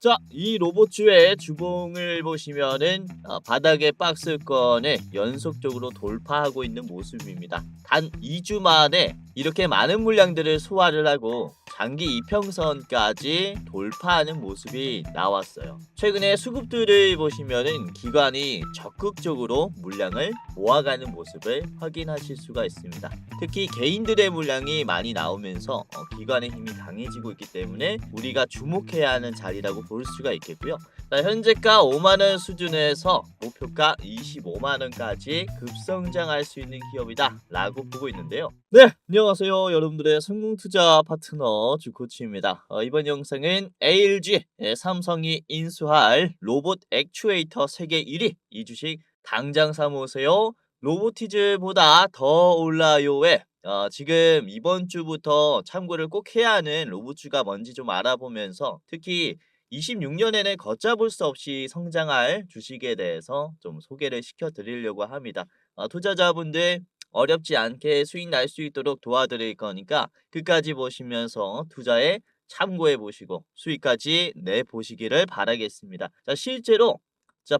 자, 이 로봇주의 주봉을 보시면은 바닥의 박스권을 연속적으로 돌파하고 있는 모습입니다. 단 2주 만에 이렇게 많은 물량들을 소화를 하고 장기 이평선까지 돌파하는 모습이 나왔어요. 최근에 수급들을 보시면은 기관이 적극적으로 물량을 모아가는 모습을 확인하실 수가 있습니다. 특히 개인들의 물량이 많이 나오면서 기관의 힘이 강해지고 있기 때문에 우리가 주목해야 하는 자리라고 볼 수가 있겠고요. 자, 현재가 5만원 수준에서 목표가 25만원까지 급성장할 수 있는 기업이다 라고 보고 있는데요. 네, 안녕하세요. 여러분들의 성공투자 파트너 주코치입니다. 이번 영상은 ALG 삼성이 인수할 로봇 액추에이터 세계 1위 이 주식 당장 사모으세요. 로보티즈보다 더 올라요에 지금 이번 주부터 참고를 꼭 해야 하는 로봇주가 뭔지 좀 알아보면서 특히 26년에는 걷잡을 수 없이 성장할 주식에 대해서 좀 소개를 시켜드리려고 합니다. 투자자분들 어렵지 않게 수익 날 수 있도록 도와드릴 거니까 끝까지 보시면서 투자에 참고해 보시고 수익까지 내 보시기를 바라겠습니다. 자, 실제로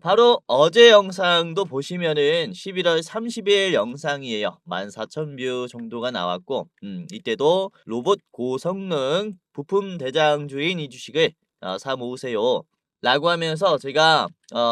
바로 어제 영상도 보시면은 11월 30일 영상이에요. 14,000뷰 정도가 나왔고 이때도 로봇 고성능 부품 대장주인 이 주식을 사 모으세요 라고 하면서 제가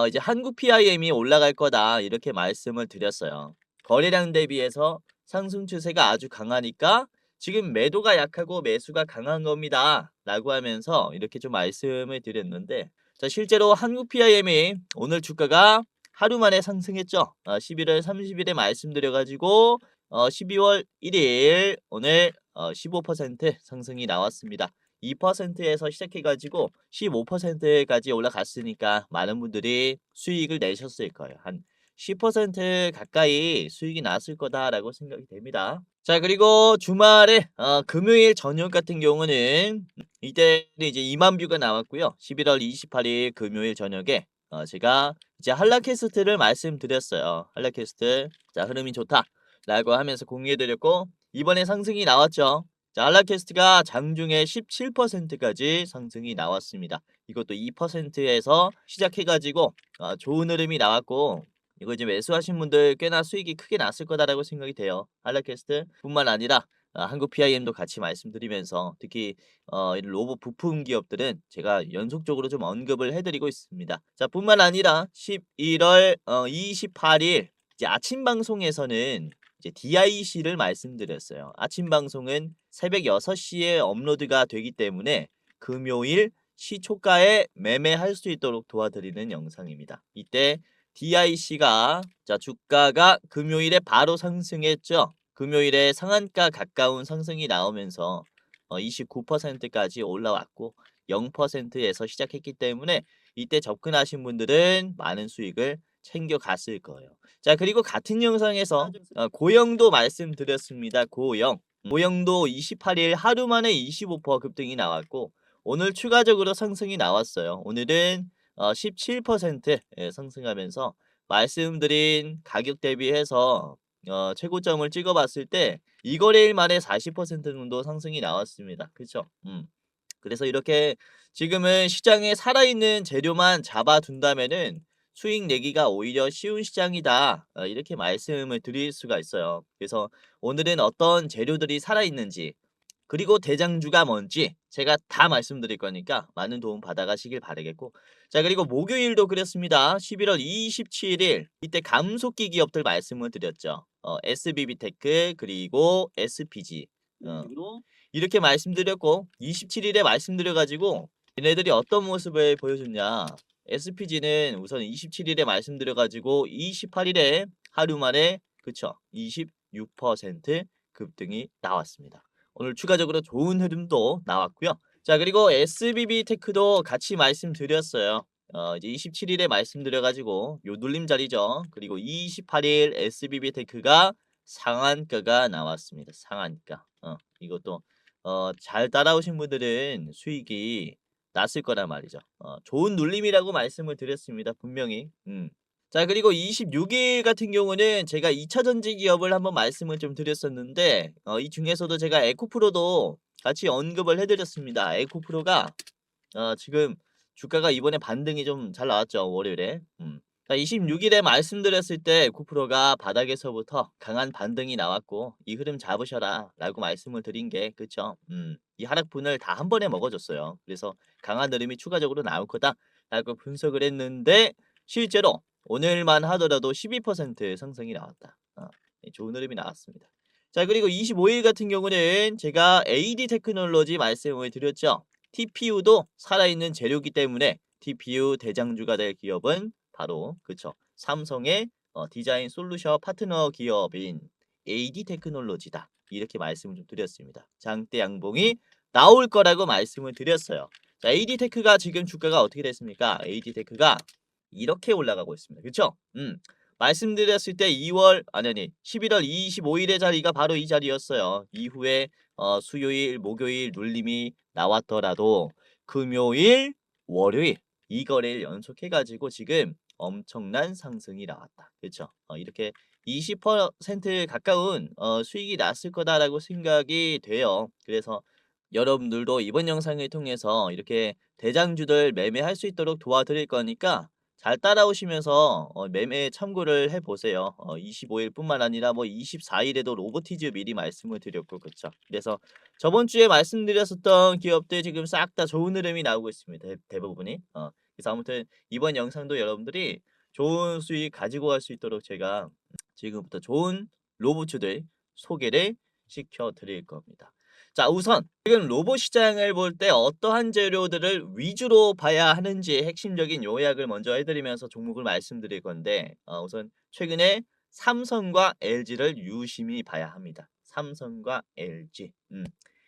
이제 한국 PIM이 올라갈 거다 이렇게 말씀을 드렸어요. 거래량 대비해서 상승 추세가 아주 강하니까 지금 매도가 약하고 매수가 강한 겁니다 라고 하면서 이렇게 좀 말씀을 드렸는데, 자, 실제로 한국 PIM이 오늘 주가가 하루 만에 상승했죠. 11월 30일에 말씀드려가지고 12월 1일 오늘 15% 상승이 나왔습니다. 2%에서 시작해가지고 15%까지 올라갔으니까 많은 분들이 수익을 내셨을 거예요. 한 10% 가까이 수익이 났을 거다라고 생각이 됩니다. 자, 그리고 주말에 금요일 저녁 같은 경우는 이때 이제 2만 뷰가 나왔고요. 11월 28일 금요일 저녁에 제가 이제 한라캐스트를 말씀드렸어요. 한라캐스트 자 흐름이 좋다라고 하면서 공유해드렸고 이번에 상승이 나왔죠. 자, 한라캐스트가 장중에 17%까지 상승이 나왔습니다. 이것도 2%에서 시작해가지고 좋은 흐름이 나왔고 이거 이제 매수하신 분들 꽤나 수익이 크게 났을 거다라고 생각이 돼요. 한라캐스트 뿐만 아니라 한국 PIM도 같이 말씀드리면서 특히 이런 로봇 부품 기업들은 제가 연속적으로 좀 언급을 해드리고 있습니다. 자, 뿐만 아니라 11월 28일 이제 아침 방송에서는 이제 DIC를 말씀드렸어요. 아침 방송은 새벽 6시에 업로드가 되기 때문에 금요일 시초가에 매매할 수 있도록 도와드리는 영상입니다. 이때 DIC가 자 주가가 금요일에 바로 상승했죠. 금요일에 상한가 가까운 상승이 나오면서 29%까지 올라왔고 0%에서 시작했기 때문에 이때 접근하신 분들은 많은 수익을 챙겨갔을 거예요. 자, 그리고 같은 영상에서 고영도 말씀드렸습니다. 고영도 28일 하루 만에 25% 급등이 나왔고 오늘 추가적으로 상승이 나왔어요. 오늘은 17% 상승하면서 말씀드린 가격 대비해서 최고점을 찍어봤을 때 이 거래일 만에 40% 정도 상승이 나왔습니다. 그렇죠? 그래서 이렇게 지금은 시장에 살아있는 재료만 잡아둔다면은 수익 내기가 오히려 쉬운 시장이다. 이렇게 말씀을 드릴 수가 있어요. 그래서 오늘은 어떤 재료들이 살아있는지 그리고 대장주가 뭔지 제가 다 말씀드릴 거니까 많은 도움 받아가시길 바라겠고, 자, 그리고 목요일도 그랬습니다. 11월 27일 이때 감속기 기업들 말씀을 드렸죠. SBB테크 그리고 SPG 이렇게 말씀드렸고 27일에 말씀드려가지고 얘네들이 어떤 모습을 보여줬냐. SPG는 우선 27일에 말씀드려가지고 28일에 하루 만에 그쵸 26% 급등이 나왔습니다. 오늘 추가적으로 좋은 흐름도 나왔고요. 자, 그리고 SBB테크도 같이 말씀드렸어요. 이제 27일에 말씀드려가지고 요 눌림 자리죠. 그리고 28일 SBB테크가 상한가가 나왔습니다. 상한가. 이것도 잘 따라오신 분들은 수익이 났을 거란 말이죠. 좋은 눌림이라고 말씀을 드렸습니다. 분명히. 자, 그리고 26일 같은 경우는 제가 2차전지 기업을 한번 말씀을 좀 드렸었는데 이 중에서도 제가 에코프로도 같이 언급을 해드렸습니다. 에코프로가 지금 주가가 이번에 반등이 좀 잘 나왔죠, 월요일에. 26일에 말씀드렸을 때 9%가 바닥에서부터 강한 반등이 나왔고 이 흐름 잡으셔라 라고 말씀을 드린 게 그쵸? 이 하락분을 다 한 번에 먹어줬어요. 그래서 강한 흐름이 추가적으로 나올 거다 라고 분석을 했는데 실제로 오늘만 하더라도 12% 상승이 나왔다. 좋은 흐름이 나왔습니다. 자, 그리고 25일 같은 경우는 제가 AD 테크놀로지 말씀을 드렸죠. TPU도 살아있는 재료이기 때문에 TPU 대장주가 될 기업은 바로 그쵸, 삼성의 디자인 솔루션 파트너 기업인 AD 테크놀로지다. 이렇게 말씀을 좀 드렸습니다. 장대 양봉이 나올 거라고 말씀을 드렸어요. 자, AD 테크가 지금 주가가 어떻게 됐습니까? AD 테크가 이렇게 올라가고 있습니다. 그쵸? 말씀드렸을 때 11월 25일의 자리가 바로 이 자리였어요. 이후에 수요일, 목요일 눌림이 나왔더라도 금요일, 월요일 이 거래일 연속해가지고 지금 엄청난 상승이 나왔다. 그렇죠? 이렇게 20% 가까운 수익이 났을 거다라고 생각이 돼요. 그래서 여러분들도 이번 영상을 통해서 이렇게 대장주들 매매할 수 있도록 도와드릴 거니까 잘 따라오시면서 매매 참고를 해보세요. 25일뿐만 아니라 뭐 24일에도 로보티즈 미리 말씀을 드렸고 그렇죠. 그래서 저번 주에 말씀드렸었던 기업들 지금 싹 다 좋은 흐름이 나오고 있습니다. 대부분이. 그래서 아무튼 이번 영상도 여러분들이 좋은 수익 가지고 갈 수 있도록 제가 지금부터 좋은 로봇주들 소개를 시켜드릴 겁니다. 자, 우선 지금 로봇 시장을 볼 때 어떠한 재료들을 위주로 봐야 하는지 핵심적인 요약을 먼저 해드리면서 종목을 말씀드릴 건데 우선 최근에 삼성과 LG를 유심히 봐야 합니다. 삼성과 LG.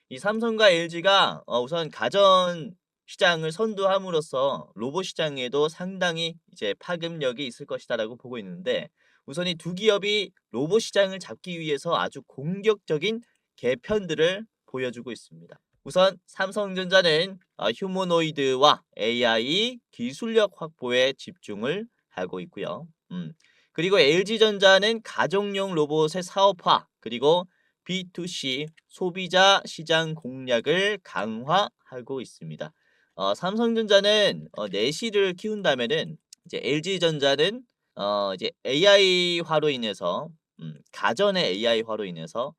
이 삼성과 LG가 우선 가전 시장을 선도함으로써 로봇 시장에도 상당히 이제 파급력이 있을 것이다라고 보고 있는데 우선 이 두 기업이 로봇 시장을 잡기 위해서 아주 공격적인 개편들을 보여주고 있습니다. 우선 삼성전자는 휴머노이드와 AI 기술력 확보에 집중을 하고 있고요. 그리고 LG전자는 가정용 로봇의 사업화 그리고 B2C 소비자 시장 공략을 강화하고 있습니다. 삼성전자는 내실을 키운다면은 이제 LG전자는 이제 AI화로 인해서 가전의 AI화로 인해서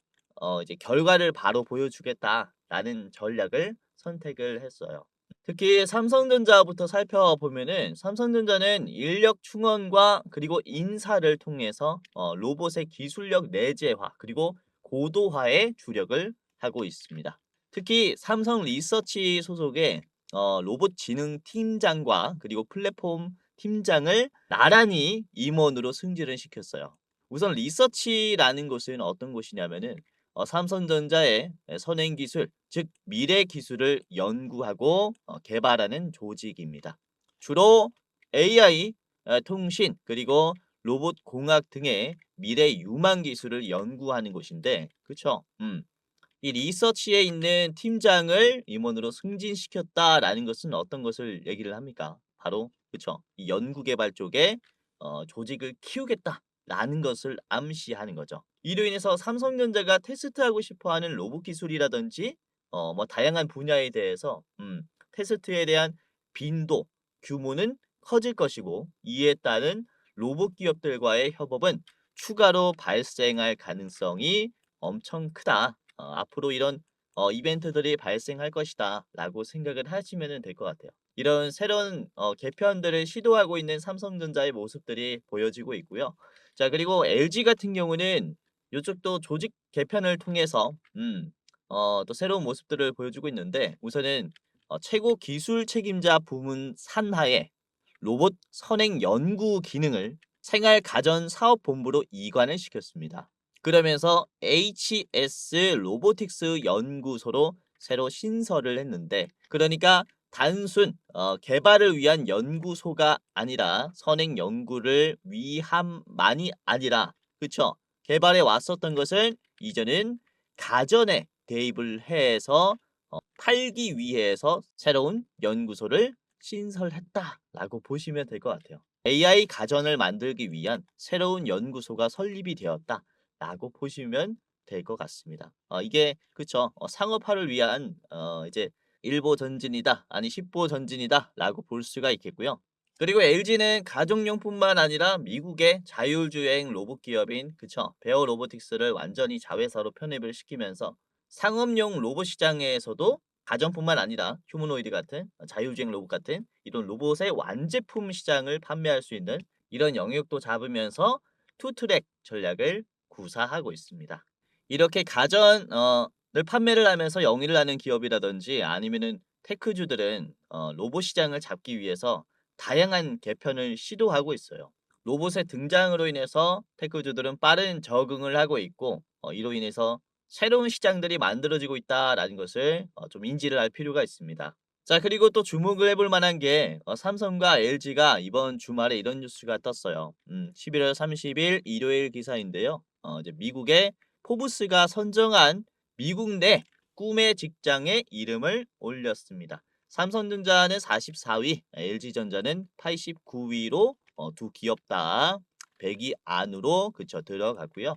이제 결과를 바로 보여주겠다라는 전략을 선택을 했어요. 특히 삼성전자부터 살펴보면은 삼성전자는 인력 충원과 그리고 인사를 통해서 로봇의 기술력 내재화 그리고 고도화에 주력을 하고 있습니다. 특히 삼성 리서치 소속의 로봇 지능 팀장과 그리고 플랫폼 팀장을 나란히 임원으로 승진을 시켰어요. 우선 리서치라는 곳은 어떤 곳이냐면은 삼성전자의 선행 기술, 즉 미래 기술을 연구하고 개발하는 조직입니다. 주로 AI, 통신, 그리고 로봇 공학 등의 미래 유망 기술을 연구하는 곳인데, 그렇죠? 이 리서치에 있는 팀장을 임원으로 승진시켰다라는 것은 어떤 것을 얘기를 합니까? 바로 그렇죠. 이 연구개발 쪽에 조직을 키우겠다라는 것을 암시하는 거죠. 이로 인해서 삼성전자가 테스트하고 싶어하는 로봇 기술이라든지 뭐 다양한 분야에 대해서 테스트에 대한 빈도, 규모는 커질 것이고 이에 따른 로봇 기업들과의 협업은 추가로 발생할 가능성이 엄청 크다. 앞으로 이런 이벤트들이 발생할 것이다 라고 생각을 하시면 될 것 같아요. 이런 새로운 개편들을 시도하고 있는 삼성전자의 모습들이 보여지고 있고요. 자, 그리고 LG 같은 경우는 이쪽도 조직 개편을 통해서 또 새로운 모습들을 보여주고 있는데 우선은 최고 기술 책임자 부문 산하에 로봇 선행 연구 기능을 생활가전사업본부로 이관을 시켰습니다. 그러면서 HS 로보틱스 연구소로 새로 신설을 했는데 그러니까 단순 개발을 위한 연구소가 아니라 선행 연구를 위함만이 아니라 그쵸? 개발해 왔었던 것을 이제는 가전에 대입을 해서 팔기 위해서 새로운 연구소를 신설했다라고 보시면 될 것 같아요. AI 가전을 만들기 위한 새로운 연구소가 설립이 되었다라고 보시면 될 것 같습니다. 이게 그쵸? 상업화를 위한 이제 1보 전진이다, 아니 10보 전진이다라고 볼 수가 있겠고요. 그리고 LG는 가정용뿐만 아니라 미국의 자율주행 로봇 기업인 그쵸 베어 로보틱스를 완전히 자회사로 편입을 시키면서 상업용 로봇 시장에서도 가전뿐만 아니라 휴머노이드 같은 자율주행 로봇 같은 이런 로봇의 완제품 시장을 판매할 수 있는 이런 영역도 잡으면서 투트랙 전략을 구사하고 있습니다. 이렇게 가전을 판매를 하면서 영위를 하는 기업이라든지 아니면은 테크주들은 로봇 시장을 잡기 위해서 다양한 개편을 시도하고 있어요. 로봇의 등장으로 인해서 테크주들은 빠른 적응을 하고 있고 이로 인해서 새로운 시장들이 만들어지고 있다라는 것을 좀 인지를 할 필요가 있습니다. 자, 그리고 또 주목을 해볼 만한 게 삼성과 LG가 이번 주말에 이런 뉴스가 떴어요. 11월 30일 일요일 기사인데요. 이제 미국의 포브스가 선정한 미국 내 꿈의 직장의 이름을 올렸습니다. 삼성전자는 44위, LG전자는 89위로 두 기업 다 100위 안으로 그쵸 들어갔고요.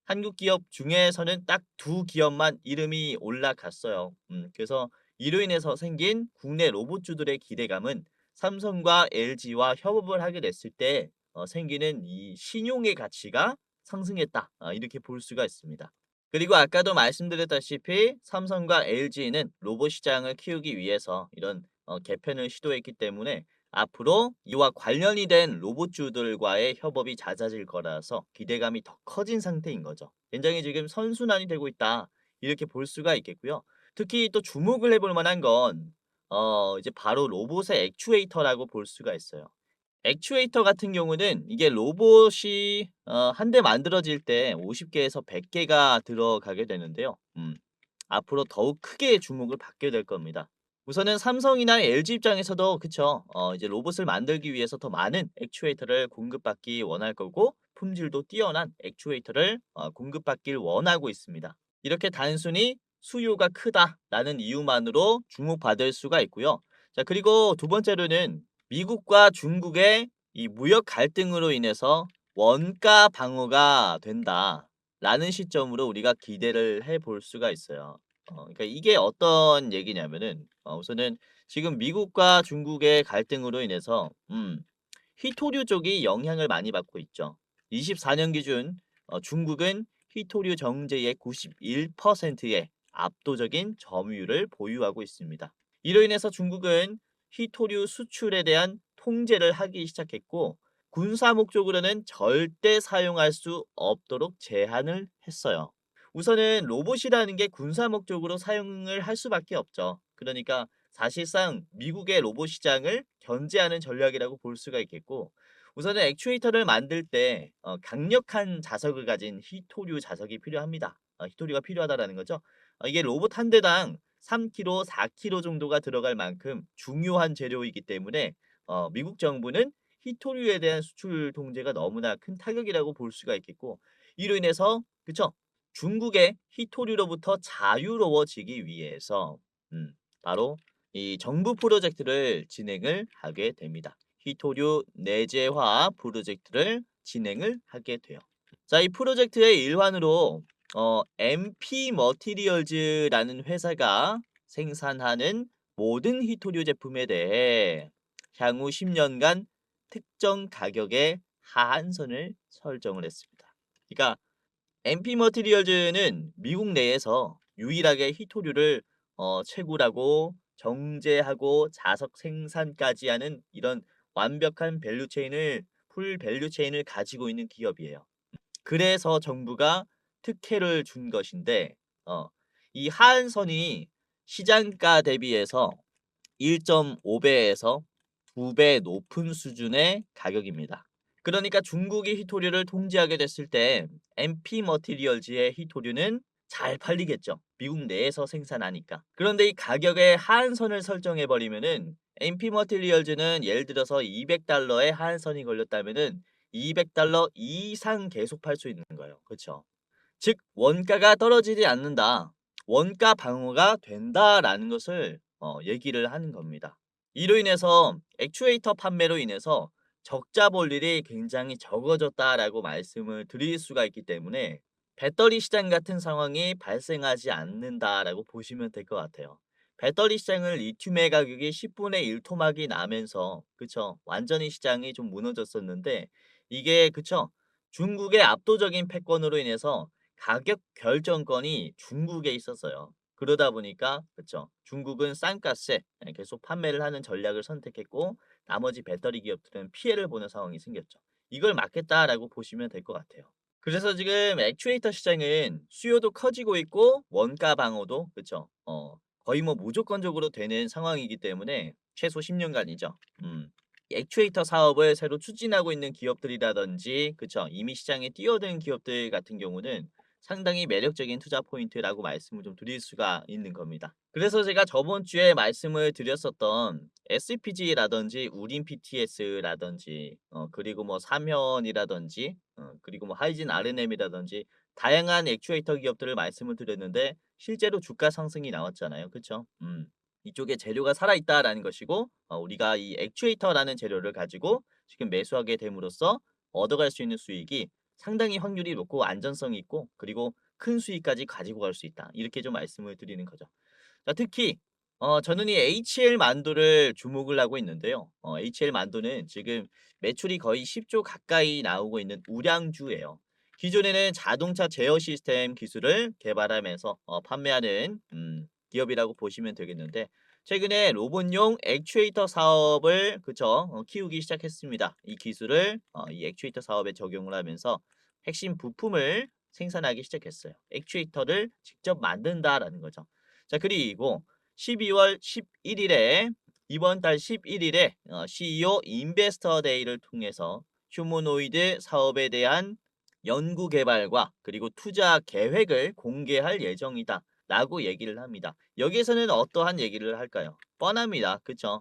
한국 기업 중에서는 딱 두 기업만 이름이 올라갔어요. 그래서 이로 인해서 생긴 국내 로봇주들의 기대감은 삼성과 LG와 협업을 하게 됐을 때 생기는 이 신용의 가치가 상승했다. 이렇게 볼 수가 있습니다. 그리고 아까도 말씀드렸다시피 삼성과 LG는 로봇 시장을 키우기 위해서 이런 개편을 시도했기 때문에 앞으로 이와 관련이 된 로봇주들과의 협업이 잦아질 거라서 기대감이 더 커진 상태인 거죠. 굉장히 지금 선순환이 되고 있다. 이렇게 볼 수가 있겠고요. 특히 또 주목을 해볼 만한 건 이제 바로 로봇의 액추에이터라고 볼 수가 있어요. 액추에이터 같은 경우는 이게 로봇이 한 대 만들어질 때 50개에서 100개가 들어가게 되는데요. 앞으로 더욱 크게 주목을 받게 될 겁니다. 우선은 삼성이나 LG 입장에서도 그쵸. 이제 로봇을 만들기 위해서 더 많은 액추에이터를 공급받기 원할 거고 품질도 뛰어난 액추에이터를 공급받길 원하고 있습니다. 이렇게 단순히 수요가 크다라는 이유만으로 주목받을 수가 있고요. 자, 그리고 두 번째로는 미국과 중국의 이 무역 갈등으로 인해서 원가 방어가 된다라는 시점으로 우리가 기대를 해볼 수가 있어요. 그러니까 이게 어떤 얘기냐면은 우선은 지금 미국과 중국의 갈등으로 인해서 희토류 쪽이 영향을 많이 받고 있죠. 24년 기준 중국은 희토류 정제의 91%의 압도적인 점유율을 보유하고 있습니다. 이로 인해서 중국은 희토류 수출에 대한 통제를 하기 시작했고 군사 목적으로는 절대 사용할 수 없도록 제한을 했어요. 우선은 로봇이라는 게 군사 목적으로 사용을 할 수밖에 없죠. 그러니까 사실상 미국의 로봇 시장을 견제하는 전략이라고 볼 수가 있겠고 우선은 액추에이터를 만들 때 강력한 자석을 가진 희토류 자석이 필요합니다. 희토류가 필요하다라는 거죠. 이게 로봇 한 대당 3kg, 4kg 정도가 들어갈 만큼 중요한 재료이기 때문에 미국 정부는 희토류에 대한 수출 통제가 너무나 큰 타격이라고 볼 수가 있겠고 이로 인해서 그쵸? 중국의 희토류로부터 자유로워지기 위해서 바로 이 정부 프로젝트를 진행을 하게 됩니다. 희토류 내재화 프로젝트를 진행을 하게 돼요. 자, 이 프로젝트의 일환으로 MP 머티리얼즈라는 회사가 생산하는 모든 희토류 제품에 대해 향후 10년간 특정 가격의 하한선을 설정을 했습니다. 그러니까 MP 머티리얼즈는 미국 내에서 유일하게 희토류를 채굴하고 정제하고 자석 생산까지 하는 이런 완벽한 밸류체인을 풀 밸류체인을 가지고 있는 기업이에요. 그래서 정부가 특혜를 준 것인데 이 하한선이 시장가 대비해서 1.5배에서 2배 높은 수준의 가격입니다. 그러니까 중국이 희토류를 통제하게 됐을 때 MP 머티리얼즈의 희토류는 잘 팔리겠죠. 미국 내에서 생산하니까. 그런데 이 가격의 하한선을 설정해 버리면은 MP 머티리얼즈는 예를 들어서 200달러의 하한선이 걸렸다면은 200달러 이상 계속 팔 수 있는 거예요. 그렇죠? 즉 원가가 떨어지지 않는다. 원가 방어가 된다라는 것을 얘기를 하는 겁니다. 이로 인해서 액추에이터 판매로 인해서 적자 볼 일이 굉장히 적어졌다라고 말씀을 드릴 수가 있기 때문에 배터리 시장 같은 상황이 발생하지 않는다라고 보시면 될 것 같아요. 배터리 시장은 리튬의 가격이 10분의 1 토막이 나면서 그쵸. 완전히 시장이 좀 무너졌었는데 이게 그쵸. 중국의 압도적인 패권으로 인해서 가격 결정권이 중국에 있었어요. 그러다 보니까 그쵸. 중국은 싼 값에 계속 판매를 하는 전략을 선택했고 나머지 배터리 기업들은 피해를 보는 상황이 생겼죠. 이걸 막겠다라고 보시면 될 것 같아요. 그래서 지금 액추에이터 시장은 수요도 커지고 있고 원가 방어도 그쵸. 거의 뭐 무조건적으로 되는 상황이기 때문에 최소 10년간이죠. 이 액추에이터 사업을 새로 추진하고 있는 기업들이라든지 그쵸. 이미 시장에 뛰어든 기업들 같은 경우는 상당히 매력적인 투자 포인트라고 말씀을 좀 드릴 수가 있는 겁니다. 그래서 제가 저번 주에 말씀을 드렸었던 SPG라든지 우린 PTS라든지 그리고 뭐 삼현이라든지 그리고 뭐 하이진 RNM이라든지 다양한 액추에이터 기업들을 말씀을 드렸는데 실제로 주가 상승이 나왔잖아요. 그쵸? 이쪽에 재료가 살아있다라는 것이고 우리가 이 액추에이터라는 재료를 가지고 지금 매수하게 됨으로써 얻어갈 수 있는 수익이 상당히 확률이 높고 안전성이 있고 그리고 큰 수익까지 가지고 갈 수 있다. 이렇게 좀 말씀을 드리는 거죠. 자, 특히 저는 이 HL 만두를 주목을 하고 있는데요. HL 만두는 지금 매출이 거의 10조 가까이 나오고 있는 우량주예요. 기존에는 자동차 제어 시스템 기술을 개발하면서 판매하는 기업이라고 보시면 되겠는데 최근에 로봇용 액추에이터 사업을 그쵸 키우기 시작했습니다. 이 기술을 이 액추에이터 사업에 적용을 하면서 핵심 부품을 생산하기 시작했어요. 액추에이터를 직접 만든다라는 거죠. 자, 그리고 12월 11일에 이번 달 11일에 CEO 인베스터 데이를 통해서 휴머노이드 사업에 대한 연구 개발과 그리고 투자 계획을 공개할 예정이다. 라고 얘기를 합니다. 여기에서는 어떠한 얘기를 할까요? 뻔합니다. 그쵸?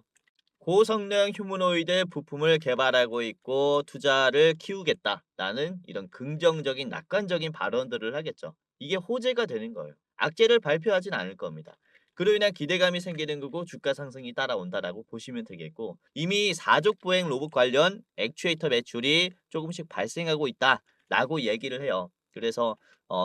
고성능 휴머노이드 부품을 개발하고 있고 투자를 키우겠다라는 이런 긍정적인 낙관적인 발언들을 하겠죠. 이게 호재가 되는 거예요. 악재를 발표하진 않을 겁니다. 그로 인한 기대감이 생기는 거고 주가 상승이 따라온다라고 보시면 되겠고 이미 사족 보행 로봇 관련 액추에이터 매출이 조금씩 발생하고 있다라고 얘기를 해요. 그래서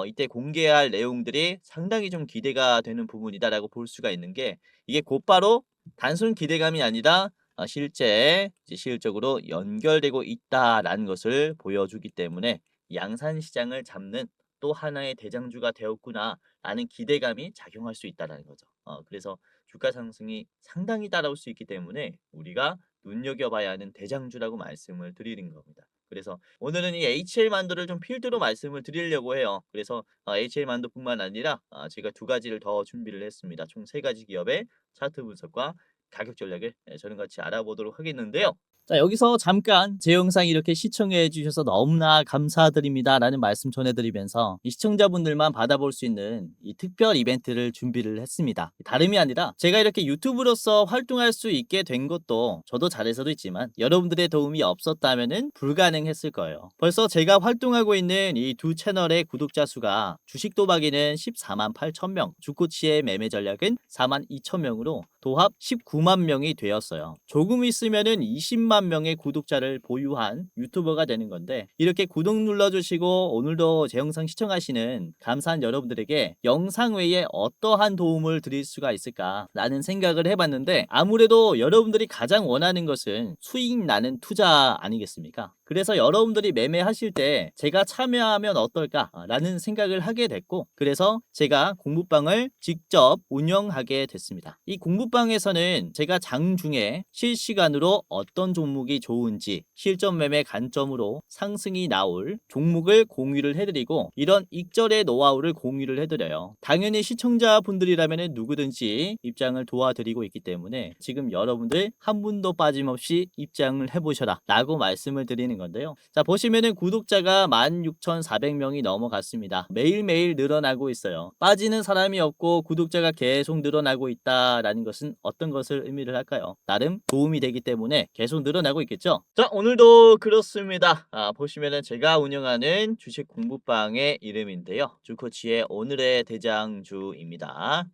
이때 공개할 내용들이 상당히 좀 기대가 되는 부분이다라고 볼 수가 있는 게 이게 곧바로 단순 기대감이 아니라 실제 이제 실적으로 연결되고 있다라는 것을 보여주기 때문에 양산 시장을 잡는 또 하나의 대장주가 되었구나라는 기대감이 작용할 수 있다라는 거죠. 그래서 주가 상승이 상당히 따라올 수 있기 때문에 우리가 눈여겨봐야 하는 대장주라고 말씀을 드리는 겁니다. 그래서 오늘은 이 HL 만두를 좀 필두로 말씀을 드리려고 해요. 그래서 HL 만두뿐만 아니라 제가 두 가지를 더 준비를 했습니다. 총 세 가지 기업의 차트 분석과 가격 전략을 저는 같이 알아보도록 하겠는데요. 자, 여기서 잠깐 제 영상 이렇게 시청해 주셔서 너무나 감사드립니다라는 말씀 전해드리면서 이 시청자분들만 받아볼 수 있는 이 특별 이벤트를 준비를 했습니다. 다름이 아니라 제가 이렇게 유튜브로서 활동할 수 있게 된 것도 저도 잘해서도 있지만 여러분들의 도움이 없었다면은 불가능했을 거예요. 벌써 제가 활동하고 있는 이 두 채널의 구독자 수가 주식 도박이는 14만 8천 명, 주코치의 매매 전략은 4만 2천 명으로 도합 19만 명이 되었어요. 조금 있으면은 20만 명의 구독자를 보유한 유튜버가 되는 건데 이렇게 구독 눌러주시고 오늘도 제 영상 시청하시는 감사한 여러분들에게 영상 외에 어떠한 도움을 드릴 수가 있을까라는 생각을 해봤는데 아무래도 여러분들이 가장 원하는 것은 수익 나는 투자 아니겠습니까? 그래서 여러분들이 매매하실 때 제가 참여하면 어떨까라는 생각을 하게 됐고 그래서 제가 공부방을 직접 운영하게 됐습니다. 이 공부방에서는 제가 장중에 실시간으로 어떤 종목이 좋은지 실전 매매 관점으로 상승이 나올 종목을 공유를 해드리고 이런 익절의 노하우를 공유를 해드려요. 당연히 시청자분들이라면 누구든지 입장을 도와드리고 있기 때문에 지금 여러분들 한 분도 빠짐없이 입장을 해보셔라 라고 말씀을 드리는 건데요. 자, 보시면은 구독자가 16,400명이 넘어갔습니다. 매일매일 늘어나고 있어요. 빠지는 사람이 없고 구독자가 계속 늘어나고 있다라는 것은 어떤 것을 의미를 할까요? 나름 도움이 되기 때문에 계속 늘어나고 있겠죠? 자, 오늘도 그렇습니다. 보시면은 제가 운영하는 주식 공부방의 이름인데요. 주코치의 오늘의 대장주입니다.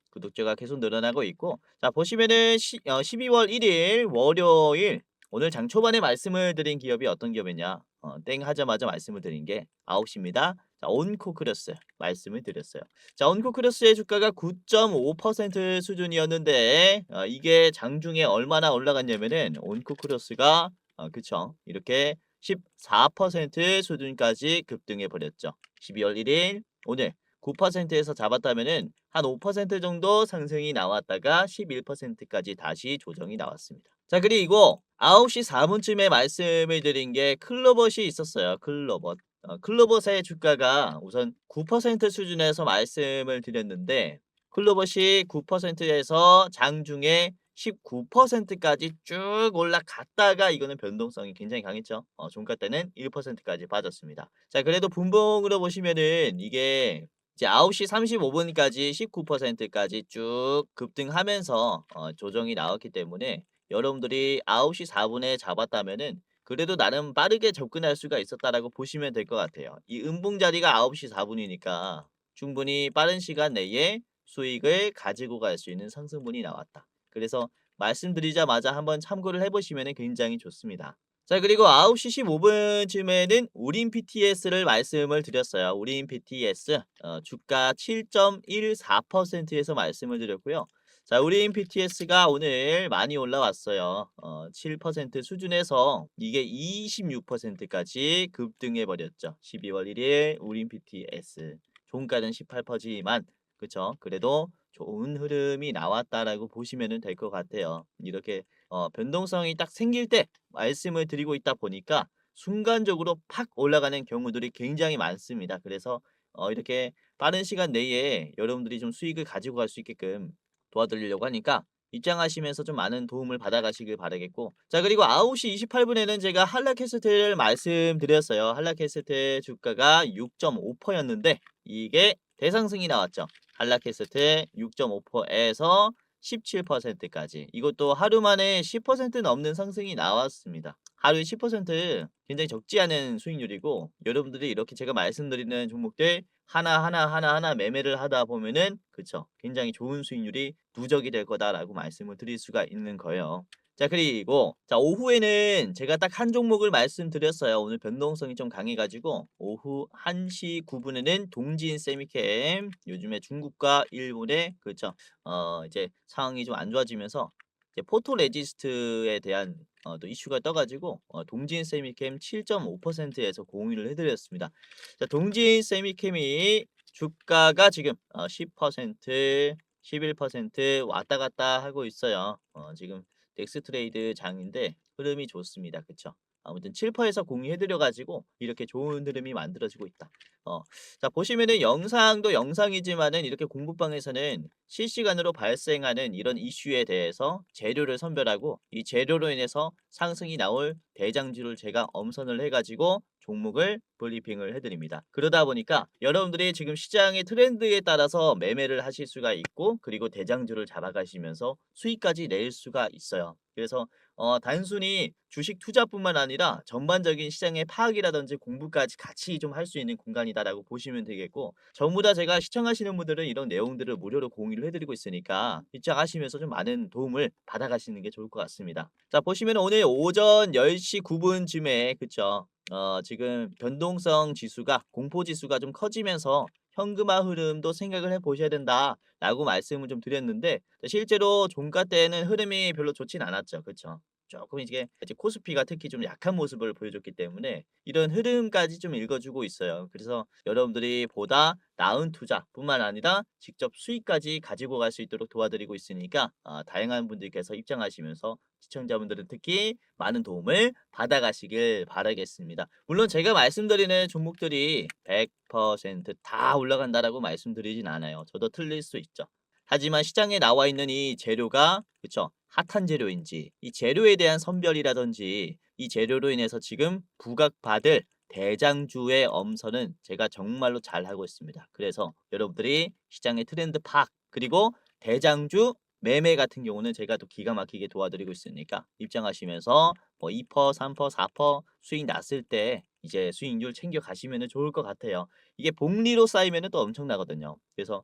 구독자가 계속 늘어나고 있고 자, 보시면은 12월 1일 월요일 오늘 장 초반에 말씀을 드린 기업이 어떤 기업이냐 땡 하자마자 말씀을 드린 게 9시입니다. 자, 온코크로스 말씀을 드렸어요. 자, 온코크로스의 주가가 9.5% 수준이었는데 이게 장중에 얼마나 올라갔냐면은 온코크로스가 그쵸, 이렇게 14% 수준까지 급등해 버렸죠. 12월 1일 오늘 9%에서 잡았다면은 한 5% 정도 상승이 나왔다가 11%까지 다시 조정이 나왔습니다. 자, 그리고 9시 4분쯤에 말씀을 드린 게 클로벗이 있었어요. 클로벗. 클로벗의 주가가 우선 9% 수준에서 말씀을 드렸는데 클로벗이 9%에서 장중에 19%까지 쭉 올라갔다가 이거는 변동성이 굉장히 강했죠. 종가 때는 1%까지 빠졌습니다. 자, 그래도 분봉으로 보시면은 이게 이제 9시 35분까지 19%까지 쭉 급등하면서 조정이 나왔기 때문에 여러분들이 9시 4분에 잡았다면은 그래도 나름 빠르게 접근할 수가 있었다라고 보시면 될 것 같아요. 이 음봉 자리가 9시 4분이니까 충분히 빠른 시간 내에 수익을 가지고 갈 수 있는 상승분이 나왔다. 그래서 말씀드리자마자 한번 참고를 해보시면 굉장히 좋습니다. 자, 그리고 9시 15분쯤에는 우린 PTS를 말씀을 드렸어요. 우린 PTS 주가 7.14%에서 말씀을 드렸고요. 자, 우린 PTS가 오늘 많이 올라왔어요. 7% 수준에서 이게 26%까지 급등해 버렸죠. 12월 1일 우린 PTS 종가는 18%지만 그쵸? 그래도 좋은 흐름이 나왔다라고 보시면 될 것 같아요. 이렇게 변동성이 딱 생길 때 말씀을 드리고 있다 보니까 순간적으로 팍 올라가는 경우들이 굉장히 많습니다. 그래서 이렇게 빠른 시간 내에 여러분들이 좀 수익을 가지고 갈 수 있게끔 도와드리려고 하니까 입장하시면서 좀 많은 도움을 받아가시길 바라겠고, 자, 그리고 9시 28분에는 제가 한라캐스트를 말씀드렸어요. 한라캐스트 주가가 6.5%였는데 이게 대상승이 나왔죠. 한라캐스트 6.5%에서 17%까지. 이것도 하루 만에 10% 넘는 상승이 나왔습니다. 하루에 10% 굉장히 적지 않은 수익률이고 여러분들이 이렇게 제가 말씀드리는 종목들 하나하나 매매를 하다 보면은 그쵸, 굉장히 좋은 수익률이 누적이 될 거다라고 말씀을 드릴 수가 있는 거예요. 자, 그리고 자, 오후에는 제가 딱 한 종목을 말씀드렸어요. 오늘 변동성이 좀 강해 가지고 오후 1시 9분에는 동진 세미캠, 요즘에 중국과 일본의 그쵸, 이제 상황이 좀 안 좋아지면서 이제 포토레지스트에 대한 또 이슈가 떠 가지고 동진 세미캠 7.5%에서 공유를 해 드렸습니다. 자, 동진 세미캠이 주가가 지금 10%, 11% 왔다 갔다 하고 있어요. 지금 넥스트레이드 장인데 흐름이 좋습니다. 그쵸? 아무튼 7%에서 공유해 드려 가지고 이렇게 좋은 흐름이 만들어지고 있다. 어, 자, 보시면은 영상도 영상이지만은 이렇게 공부방에서는 실시간으로 발생하는 이런 이슈에 대해서 재료를 선별하고 이 재료로 인해서 상승이 나올 대장주를 제가 엄선을 해가지고 종목을 브리핑을 해드립니다. 그러다 보니까 여러분들이 지금 시장의 트렌드에 따라서 매매를 하실 수가 있고 그리고 대장주를 잡아가시면서 수익까지 낼 수가 있어요. 그래서 단순히 주식 투자뿐만 아니라 전반적인 시장의 파악이라든지 공부까지 같이 좀 할 수 있는 공간이다라고 보시면 되겠고, 전부 다 제가 시청하시는 분들은 이런 내용들을 무료로 공유를 해드리고 있으니까 입장하시면서 좀 많은 도움을 받아가시는 게 좋을 것 같습니다. 자, 보시면 오늘 오전 10시 9분쯤에 그쵸, 지금 변동성 지수가 공포 지수가 좀 커지면서 현금화 흐름도 생각을 해보셔야 된다라고 말씀을 좀 드렸는데 실제로 종가 때는 흐름이 별로 좋진 않았죠. 그쵸? 조금 이게 이제 코스피가 특히 좀 약한 모습을 보여줬기 때문에 이런 흐름까지 좀 읽어주고 있어요. 그래서 여러분들이 보다 나은 투자뿐만 아니라 직접 수익까지 가지고 갈 수 있도록 도와드리고 있으니까 다양한 분들께서 입장하시면서 시청자분들은 특히 많은 도움을 받아가시길 바라겠습니다. 물론 제가 말씀드리는 종목들이 100%다 올라간다라고 말씀드리진 않아요. 저도 틀릴 수 있죠. 하지만 시장에 나와 있는 이 재료가 그쵸, 핫한 재료인지 이 재료에 대한 선별이라든지 이 재료로 인해서 지금 부각받을 대장주의 엄선은 제가 정말로 잘하고 있습니다. 그래서 여러분들이 시장의 트렌드 파악 그리고 대장주 매매 같은 경우는 제가 또 기가 막히게 도와드리고 있으니까 입장하시면서 뭐 2%, 3%, 4% 수익 났을 때 이제 수익률 챙겨 가시면 좋을 것 같아요. 이게 복리로 쌓이면 또 엄청나거든요. 그래서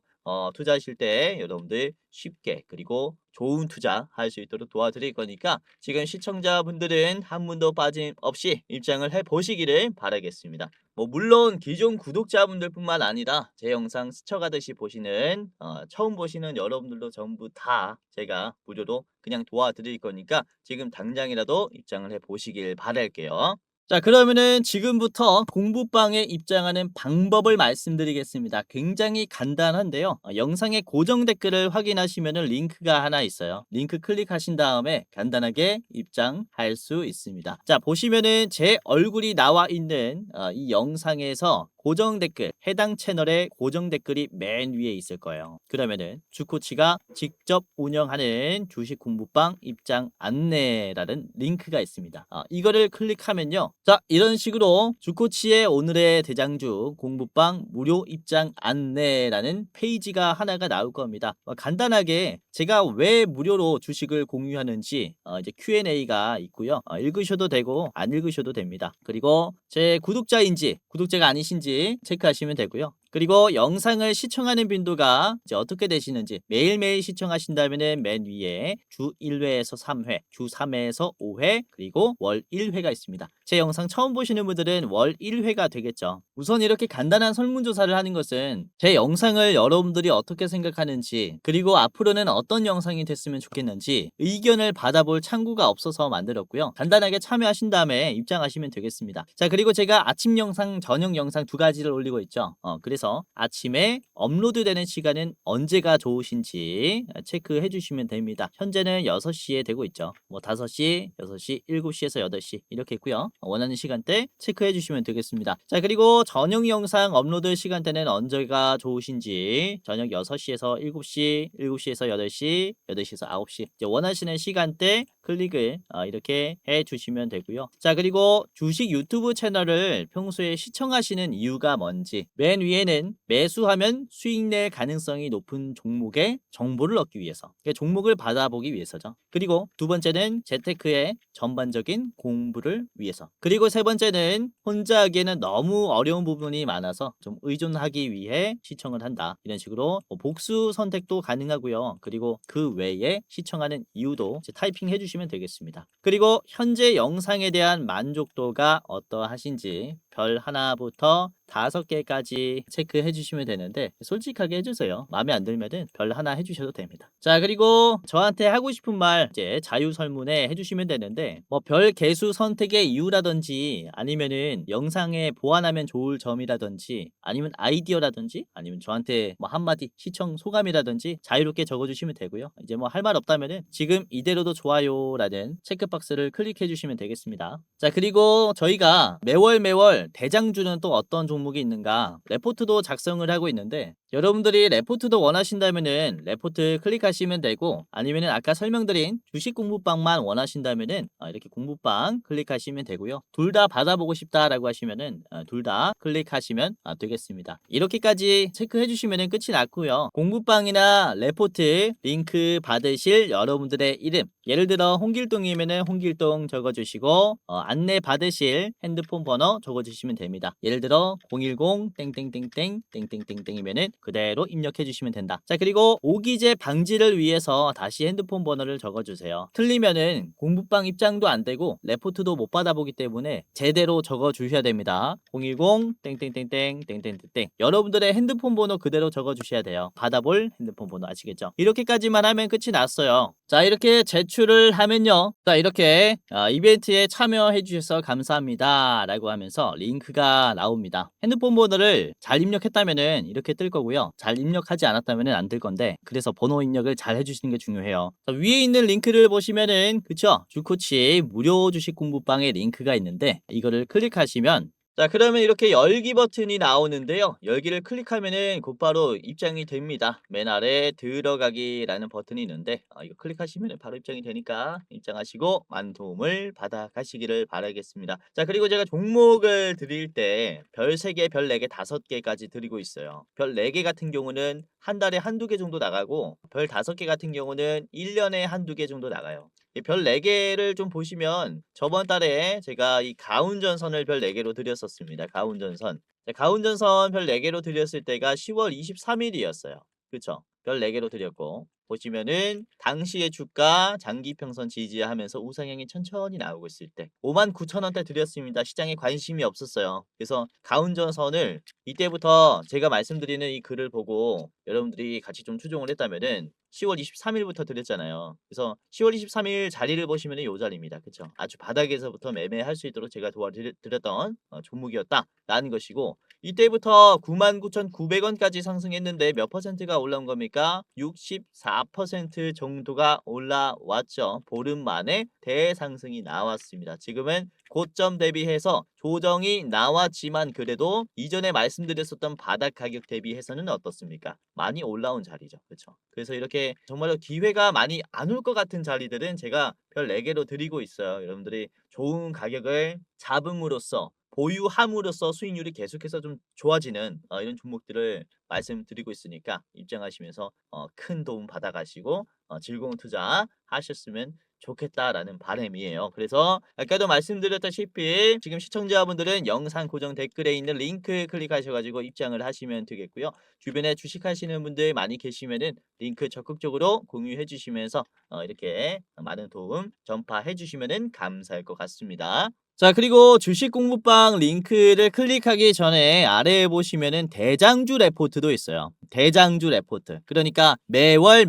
투자하실 때 여러분들 쉽게 그리고 좋은 투자할 수 있도록 도와드릴 거니까 지금 시청자분들은 한 분도 빠짐없이 입장을 해 보시기를 바라겠습니다. 뭐 물론 기존 구독자분들뿐만 아니라 제 영상 스쳐가듯이 보시는 처음 보시는 여러분들도 전부 다 제가 무료로 그냥 도와드릴 거니까 지금 당장이라도 입장을 해 보시길 바랄게요. 자, 그러면은 지금부터 공부방에 입장하는 방법을 말씀드리겠습니다. 굉장히 간단한데요. 영상의 고정 댓글을 확인하시면은 링크가 하나 있어요. 링크 클릭하신 다음에 간단하게 입장할 수 있습니다. 자, 보시면은 제 얼굴이 나와 있는 이 영상에서 고정 댓글, 해당 채널의 고정 댓글이 맨 위에 있을 거예요. 그러면은 주코치가 직접 운영하는 주식 공부방 입장 안내라는 링크가 있습니다. 이거를 클릭하면요. 자, 이런 식으로 주코치의 오늘의 대장주 공부방 무료 입장 안내라는 페이지가 하나가 나올 겁니다. 간단하게 제가 왜 무료로 주식을 공유하는지 이제 Q&A가 있고요. 읽으셔도 되고 안 읽으셔도 됩니다. 그리고 제 구독자인지 구독자가 아니신지 체크하시면 되고요. 그리고 영상을 시청하는 빈도가 이제 어떻게 되시는지 매일매일 시청하신다면 맨 위에 주 1회에서 3회, 주 3회에서 5회, 그리고 월 1회가 있습니다. 제 영상 처음 보시는 분들은 월 1회가 되겠죠. 우선 이렇게 간단한 설문조사를 하는 것은 제 영상을 여러분들이 어떻게 생각하는지, 그리고 앞으로는 어떤 영상이 됐으면 좋겠는지 의견을 받아볼 창구가 없어서 만들었고요. 간단하게 참여하신 다음에 입장하시면 되겠습니다. 자, 그리고 제가 아침 영상, 저녁 영상 두 가지를 올리고 있죠. 그래서 아침에 업로드되는 시간은 언제가 좋으신지 체크해 주시면 됩니다. 현재는 6시에 되고 있죠. 뭐 5시, 6시, 7시에서 8시 이렇게 있고요. 원하는 시간대 체크해 주시면 되겠습니다. 자, 그리고 저녁 영상 업로드 시간대는 언제가 좋으신지 저녁 6시에서 7시, 7시에서 8시, 8시에서 9시 이제 원하시는 시간대 클릭을 이렇게 해 주시면 되고요. 자, 그리고 주식 유튜브 채널을 평소에 시청하시는 이유가 뭔지 맨 위에는 매수하면 수익 낼 가능성이 높은 종목의 정보를 얻기 위해서, 그러니까 종목을 받아보기 위해서죠. 그리고 두 번째는 재테크의 전반적인 공부를 위해서, 그리고 세 번째는 혼자 하기에는 너무 어려운 부분이 많아서 좀 의존하기 위해 시청을 한다, 이런 식으로 복수 선택도 가능하고요. 그리고 그 외에 시청하는 이유도 타이핑 해주시면 되겠습니다. 그리고 현재 영상에 대한 만족도가 어떠하신지 별 하나부터 5개까지 체크해 주시면 되는데 솔직하게 해주세요. 마음에 안 들면은 별 하나 해주셔도 됩니다. 자, 그리고 저한테 하고 싶은 말 이제 자유 설문에 해주시면 되는데 뭐 별 개수 선택의 이유라든지 아니면은 영상에 보완하면 좋을 점이라든지 아니면 아이디어라든지 아니면 저한테 뭐 한마디 시청 소감이라든지 자유롭게 적어주시면 되고요. 이제 뭐 할 말 없다면은 지금 이대로도 좋아요라는 체크박스를 클릭해 주시면 되겠습니다. 자, 그리고 저희가 매월 대장주는 또 어떤 종목이 있는가 레포트도 작성을 하고 있는데 여러분들이 레포트도 원하신다면은 레포트 클릭하시면 되고 아니면은 아까 설명드린 주식 공부방만 원하신다면은 이렇게 공부방 클릭하시면 되고요. 둘 다 받아보고 싶다라고 하시면은 둘 다 클릭하시면 되겠습니다. 이렇게까지 체크해 주시면은 끝이 났고요. 공부방이나 레포트 링크 받으실 여러분들의 이름, 예를 들어 홍길동이면은 홍길동 적어주시고 안내 받으실 핸드폰 번호 적어주시면 됩니다. 예를 들어 010 땡땡땡땡 땡땡땡땡이면은 그대로 입력해 주시면 된다. 자, 그리고 오기재 방지를 위해서 다시 핸드폰 번호를 적어주세요. 틀리면은 공부방 입장도 안 되고 레포트도 못 받아보기 때문에 제대로 적어 주셔야 됩니다. 010 땡땡땡땡 땡땡땡땡 여러분들의 핸드폰 번호 그대로 적어 주셔야 돼요. 받아볼 핸드폰 번호 아시겠죠? 이렇게까지만 하면 끝이 났어요. 자, 이렇게 제출을 하면요. 자, 이렇게 이벤트에 참여해 주셔서 감사합니다 라고 하면서 링크가 나옵니다. 핸드폰 번호를 잘 입력했다면은 이렇게 뜰 거고요. 잘 입력하지 않았다면은 안 뜰 건데 그래서 번호 입력을 잘 해주시는 게 중요해요. 자, 위에 있는 링크를 보시면은 그쵸? 주코치 무료 주식 공부방의 링크가 있는데 이거를 클릭하시면 자, 그러면 이렇게 열기 버튼이 나오는데요. 열기를 클릭하면은 곧바로 입장이 됩니다. 맨 아래 들어가기라는 버튼이 있는데 이거 클릭하시면 바로 입장이 되니까 입장하시고 많은 도움을 받아 가시기를 바라겠습니다. 자, 그리고 제가 종목을 드릴 때 별 3개, 별 4개, 5개까지 드리고 있어요. 별 4개 같은 경우는 한 달에 한두 개 정도 나가고 별 5개 같은 경우는 1년에 한두 개 정도 나가요. 이 별 4개를 좀 보시면 저번 달에 제가 이 가운전선을 별 4개로 드렸었습니다. 가운전선. 자, 가운전선 별 4개로 드렸을 때가 10월 23일이었어요. 그쵸? 별 4개로 드렸고 보시면은 당시의 주가 장기평선 지지하면서 우상향이 천천히 나오고 있을 때 59,000원대 드렸습니다. 시장에 관심이 없었어요. 그래서 가운전선을 이때부터 제가 말씀드리는 이 글을 보고 여러분들이 같이 좀 추종을 했다면은 10월 23일부터 드렸잖아요. 그래서 10월 23일 자리를 보시면은 요 자리입니다. 그쵸? 아주 바닥에서부터 매매할 수 있도록 제가 도와드렸던 종목이었다라는 것이고 이때부터 99,900원까지 상승했는데 몇 퍼센트가 올라온 겁니까? 64% 정도가 올라왔죠. 보름 만에 대상승이 나왔습니다. 지금은 고점 대비해서 조정이 나왔지만 그래도 이전에 말씀드렸었던 바닥 가격 대비해서는 어떻습니까? 많이 올라온 자리죠. 그렇죠? 그래서 이렇게 정말로 기회가 많이 안 올 것 같은 자리들은 제가 별 4개로 드리고 있어요. 여러분들이 좋은 가격을 잡음으로써 보유함으로써 수익률이 계속해서 좀 좋아지는 이런 종목들을 말씀드리고 있으니까 입장하시면서 큰 도움 받아가시고 즐거운 투자 하셨으면 좋겠다라는 바람이에요. 그래서 아까도 말씀드렸다시피 지금 시청자분들은 영상 고정 댓글에 있는 링크 클릭하셔가지고 입장을 하시면 되겠고요. 주변에 주식하시는 분들 많이 계시면은 링크 적극적으로 공유해 주시면서 이렇게 많은 도움 전파해 주시면은 감사할 것 같습니다. 자, 그리고 주식 공부방 링크를 클릭하기 전에 아래에 보시면은 대장주 레포트도 있어요. 대장주 레포트. 그러니까 매월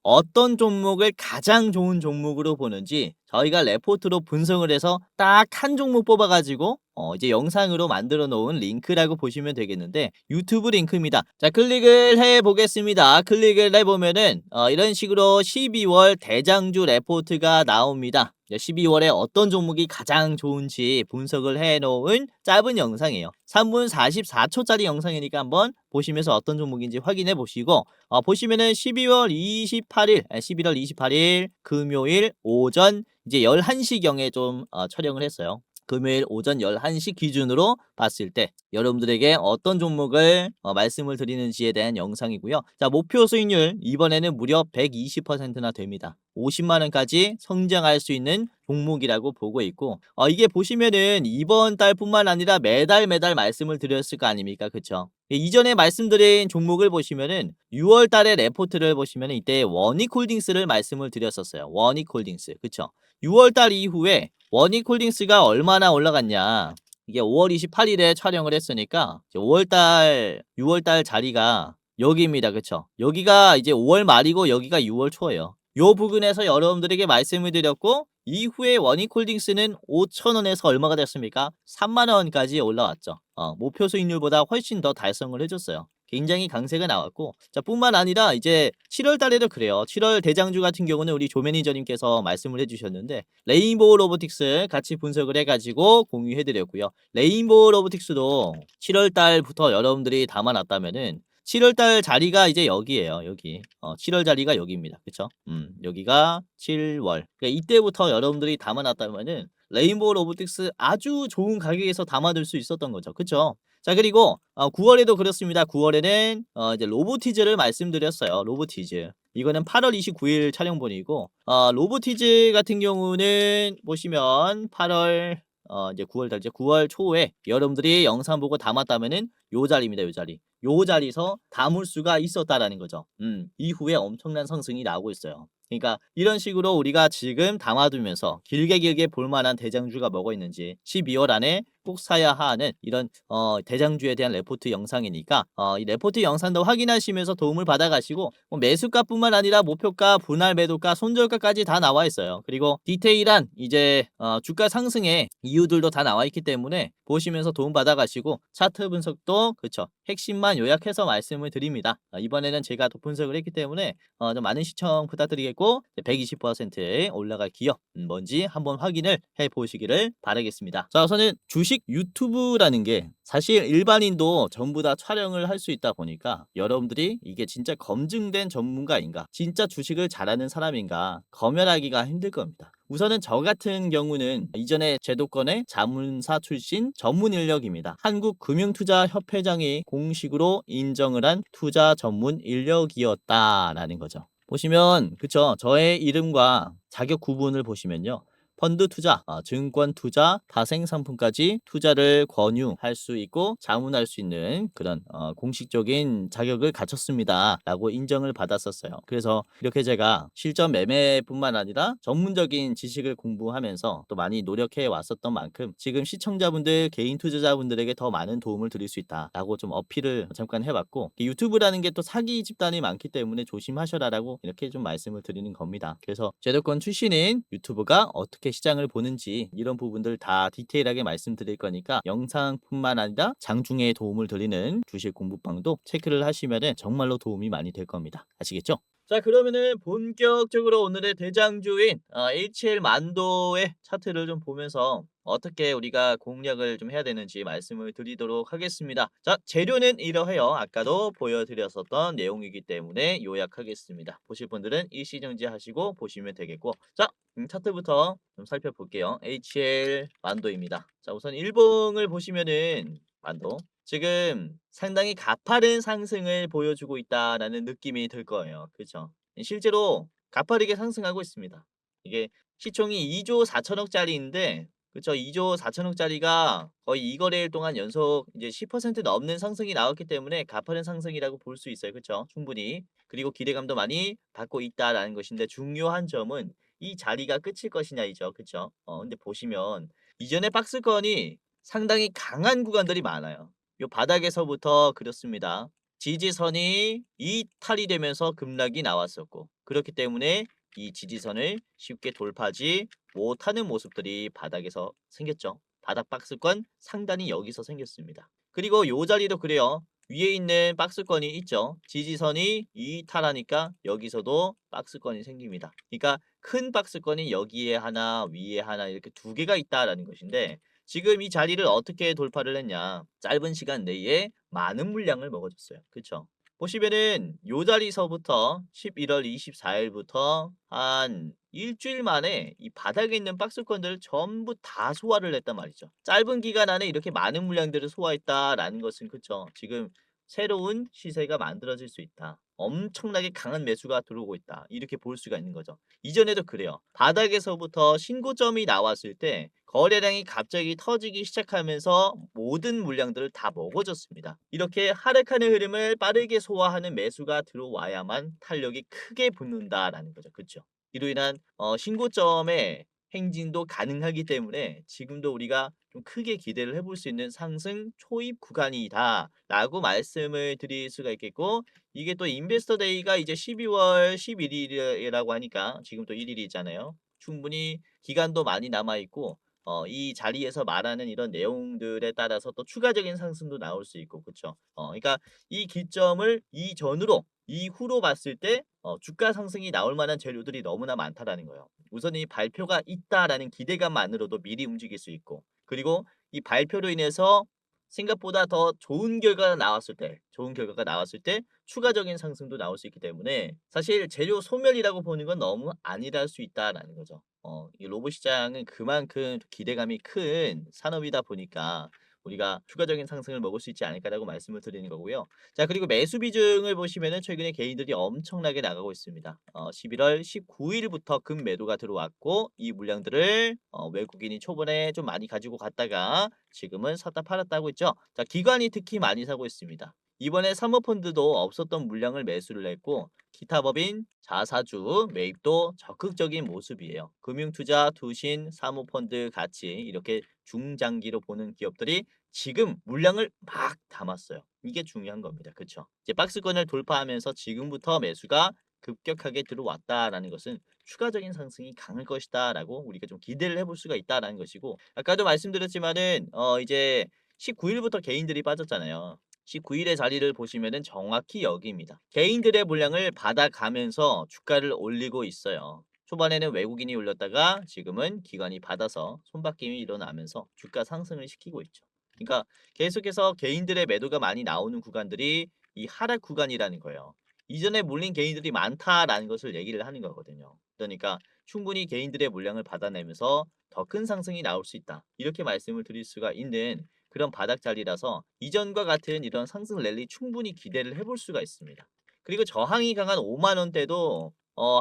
어떤 종목을 가장 좋은 종목으로 보는지 저희가 레포트로 분석을 해서 딱 한 종목 뽑아가지고 이제 영상으로 만들어 놓은 링크라고 보시면 되겠는데 유튜브 링크입니다. 자, 클릭을 해 보겠습니다. 클릭을 해보면은 이런 식으로 12월 대장주 레포트가 나옵니다. 12월에 어떤 종목이 가장 좋은지 분석을 해 놓은 짧은 영상이에요. 3분 44초짜리 영상이니까 한번 보시면서 어떤 종목인지 확인해 보시고 보시면은 11월 28일 금요일 오전 이제 11시경에 좀 촬영을 했어요. 금요일 오전 11시 기준으로 봤을 때 여러분들에게 어떤 종목을 말씀을 드리는지에 대한 영상이고요. 자, 목표 수익률 이번에는 무려 120%나 됩니다. 50만원까지 성장할 수 있는 종목이라고 보고 있고 이게 보시면은 이번 달뿐만 아니라 매달 말씀을 드렸을 거 아닙니까? 그쵸? 이전에 말씀드린 종목을 보시면은 6월 달에 레포트를 보시면은 이때 원익홀딩스를 말씀을 드렸었어요. 원익홀딩스. 그쵸? 6월 달 이후에 원익홀딩스가 얼마나 올라갔냐. 이게 5월 28일에 촬영을 했으니까 6월 달 자리가 여기입니다. 그쵸? 여기가 이제 5월 말이고 여기가 6월 초예요. 요 부분에서 여러분들에게 말씀을 드렸고 이후에 원익홀딩스는 5,000원에서 얼마가 됐습니까? 3만원까지 올라왔죠. 목표 수익률보다 훨씬 더 달성을 해줬어요. 굉장히 강세가 나왔고 뿐만 아니라 이제 7월 달에도 그래요. 7월 대장주 같은 경우는 우리 조 매니저님께서 말씀을 해주셨는데 레인보우 로보틱스 같이 분석을 해가지고 공유해드렸고요. 레인보우 로보틱스도 7월 달부터 여러분들이 담아놨다면은 7월 달 자리가 이제 여기에요. 여기 7월 자리가 여기입니다. 그쵸? 여기가 7월. 그러니까 이때부터 여러분들이 담아놨다면은 레인보우 로보틱스 아주 좋은 가격에서 담아둘 수 있었던 거죠. 그쵸? 자, 그리고 9월에도 그렇습니다. 9월에는 이제 로보티즈를 말씀드렸어요. 로보티즈. 이거는 8월 29일 촬영본이고 로보티즈 같은 경우는 보시면 8월 이제 9월 달 이제 9월 초에 여러분들이 영상 보고 담았다면은 요 자리입니다. 요 자리. 요 자리에서 담을 수가 있었다라는 거죠. 이후에 엄청난 상승이 나오고 있어요. 그러니까 이런 식으로 우리가 지금 담아두면서 길게 볼만한 대장주가 뭐가 있는지 12월 안에 꼭 사야 하는 이런 대장주에 대한 레포트 영상이니까 이 레포트 영상도 확인하시면서 도움을 받아가시고 매수가뿐만 아니라 목표가, 분할 매도가, 손절가까지 다 나와 있어요. 그리고 디테일한 이제 주가 상승의 이유들도 다 나와 있기 때문에 보시면서 도움 받아가시고 차트 분석도 그쵸 핵심만 요약해서 말씀을 드립니다. 이번에는 제가 또 분석을 했기 때문에 좀 많은 시청 부탁드리겠고 120% 올라갈 기업 뭔지 한번 확인을 해 보시기를 바라겠습니다. 자, 우선은 주식 유튜브라는 게 사실 일반인도 전부 다 촬영을 할 수 있다 보니까 여러분들이 이게 진짜 검증된 전문가인가, 진짜 주식을 잘하는 사람인가 검열하기가 힘들 겁니다. 우선은 저 같은 경우는 이전에 제도권의 자문사 출신 전문 인력입니다. 한국금융투자협회장이 공식으로 인정을 한 투자 전문 인력이었다라는 거죠. 보시면 그쵸. 저의 이름과 자격 구분을 보시면요. 펀드 투자, 증권 투자, 파생 상품까지 투자를 권유할 수 있고 자문할 수 있는 그런 공식적인 자격을 갖췄습니다라고 인정을 받았었어요. 그래서 이렇게 제가 실전 매매뿐만 아니라 전문적인 지식을 공부하면서 또 많이 노력해 왔었던 만큼 지금 시청자분들, 개인 투자자분들에게 더 많은 도움을 드릴 수 있다라고 좀 어필을 잠깐 해봤고, 유튜브라는 게 또 사기 집단이 많기 때문에 조심하셔라라고 이렇게 좀 말씀을 드리는 겁니다. 그래서 제도권 출신인 유튜브가 어떻게 시장을 보는지 이런 부분들 다 디테일하게 말씀드릴 거니까 영상뿐만 아니라 장중에 도움을 드리는 주식 공부방도 체크를 하시면은 정말로 도움이 많이 될 겁니다. 아시겠죠? 자, 그러면은 본격적으로 오늘의 대장주인 HL 만도의 차트를 좀 보면서 어떻게 우리가 공략을 좀 해야 되는지 말씀을 드리도록 하겠습니다. 자, 재료는 이러해요. 아까도 보여드렸었던 내용이기 때문에 요약하겠습니다. 보실 분들은 일시정지 하시고 보시면 되겠고, 자, 차트부터 좀 살펴볼게요. HL 만도입니다. 자, 우선 일봉을 보시면은 만도 지금 상당히 가파른 상승을 보여주고 있다라는 느낌이 들 거예요. 그렇죠? 실제로 가파르게 상승하고 있습니다. 이게 시총이 2조 4천억짜리인데, 그렇죠? 2조 4천억짜리가 거의 2거래일 동안 연속 이제 10% 넘는 상승이 나왔기 때문에 가파른 상승이라고 볼 수 있어요. 그렇죠? 충분히. 그리고 기대감도 많이 받고 있다라는 것인데, 중요한 점은 이 자리가 끝일 것이냐이죠. 그렇죠? 근데 보시면 이전에 박스권이 상당히 강한 구간들이 많아요. 요 바닥에서부터 그렇습니다. 지지선이 이탈이 되면서 급락이 나왔었고, 그렇기 때문에 이 지지선을 쉽게 돌파하지 못하는 모습들이 바닥에서 생겼죠. 바닥 박스권 상단이 여기서 생겼습니다. 그리고 요 자리도 그래요. 위에 있는 박스권이 있죠. 지지선이 이탈하니까 여기서도 박스권이 생깁니다. 그러니까 큰 박스권이 여기에 하나, 위에 하나 이렇게 두 개가 있다라는 것인데, 지금 이 자리를 어떻게 돌파를 했냐. 짧은 시간 내에 많은 물량을 먹어줬어요. 그쵸? 보시면은 요 자리서부터 11월 24일부터 한 일주일 만에 이 바닥에 있는 박스권들을 전부 다 소화를 했단 말이죠. 짧은 기간 안에 이렇게 많은 물량들을 소화했다라는 것은, 그쵸? 지금 새로운 시세가 만들어질 수 있다. 엄청나게 강한 매수가 들어오고 있다. 이렇게 볼 수가 있는 거죠. 이전에도 그래요. 바닥에서부터 신고점이 나왔을 때 거래량이 갑자기 터지기 시작하면서 모든 물량들을 다 먹어줬습니다. 이렇게 하락하는 흐름을 빠르게 소화하는 매수가 들어와야만 탄력이 크게 붙는다라는 거죠. 그렇죠? 이로 인한 신고점의 행진도 가능하기 때문에 지금도 우리가 좀 크게 기대를 해볼 수 있는 상승 초입 구간이다라고 말씀을 드릴 수가 있겠고, 이게 또 인베스터 데이가 이제 12월 11일이라고 하니까 지금 또 1일이잖아요. 충분히 기간도 많이 남아 있고, 이 자리에서 말하는 이런 내용들에 따라서 또 추가적인 상승도 나올 수 있고, 그쵸? 그러니까 이 기점을 이전으로 이후로 봤을 때 주가 상승이 나올 만한 재료들이 너무나 많다라는 거예요. 우선 이 발표가 있다라는 기대감만으로도 미리 움직일 수 있고, 그리고 이 발표로 인해서 생각보다 더 좋은 결과가 나왔을 때 추가적인 상승도 나올 수 있기 때문에 사실 재료 소멸이라고 보는 건 너무 아니랄 수 있다라는 거죠. 이 로봇 시장은 그만큼 기대감이 큰 산업이다 보니까 우리가 추가적인 상승을 먹을 수 있지 않을까라고 말씀을 드리는 거고요. 자, 그리고 매수 비중을 보시면은 최근에 개인들이 엄청나게 나가고 있습니다. 11월 19일부터 급매도가 들어왔고, 이 물량들을 외국인이 초반에 좀 많이 가지고 갔다가 지금은 샀다 팔았다 하고 있죠. 자, 기관이 특히 많이 사고 있습니다. 이번에 사모펀드도 없었던 물량을 매수를 했고, 기타 법인 자사주 매입도 적극적인 모습이에요. 금융투자, 투신, 사모펀드 같이 이렇게 중장기로 보는 기업들이 지금 물량을 막 담았어요. 이게 중요한 겁니다. 그쵸? 이제 박스권을 돌파하면서 지금부터 매수가 급격하게 들어왔다라는 것은 추가적인 상승이 강할 것이다라고 우리가 좀 기대를 해볼 수가 있다라는 것이고, 아까도 말씀드렸지만은 이제 19일부터 개인들이 빠졌잖아요. 19일의 자리를 보시면은 정확히 여기입니다. 개인들의 물량을 받아가면서 주가를 올리고 있어요. 초반에는 외국인이 올렸다가 지금은 기관이 받아서 손바뀜이 일어나면서 주가 상승을 시키고 있죠. 그러니까 계속해서 개인들의 매도가 많이 나오는 구간들이 이 하락 구간이라는 거예요. 이전에 물린 개인들이 많다라는 것을 얘기를 하는 거거든요. 그러니까 충분히 개인들의 물량을 받아내면서 더 큰 상승이 나올 수 있다. 이렇게 말씀을 드릴 수가 있는 그런 바닥 자리라서 이전과 같은 이런 상승 랠리 충분히 기대를 해볼 수가 있습니다. 그리고 저항이 강한 5만 원대도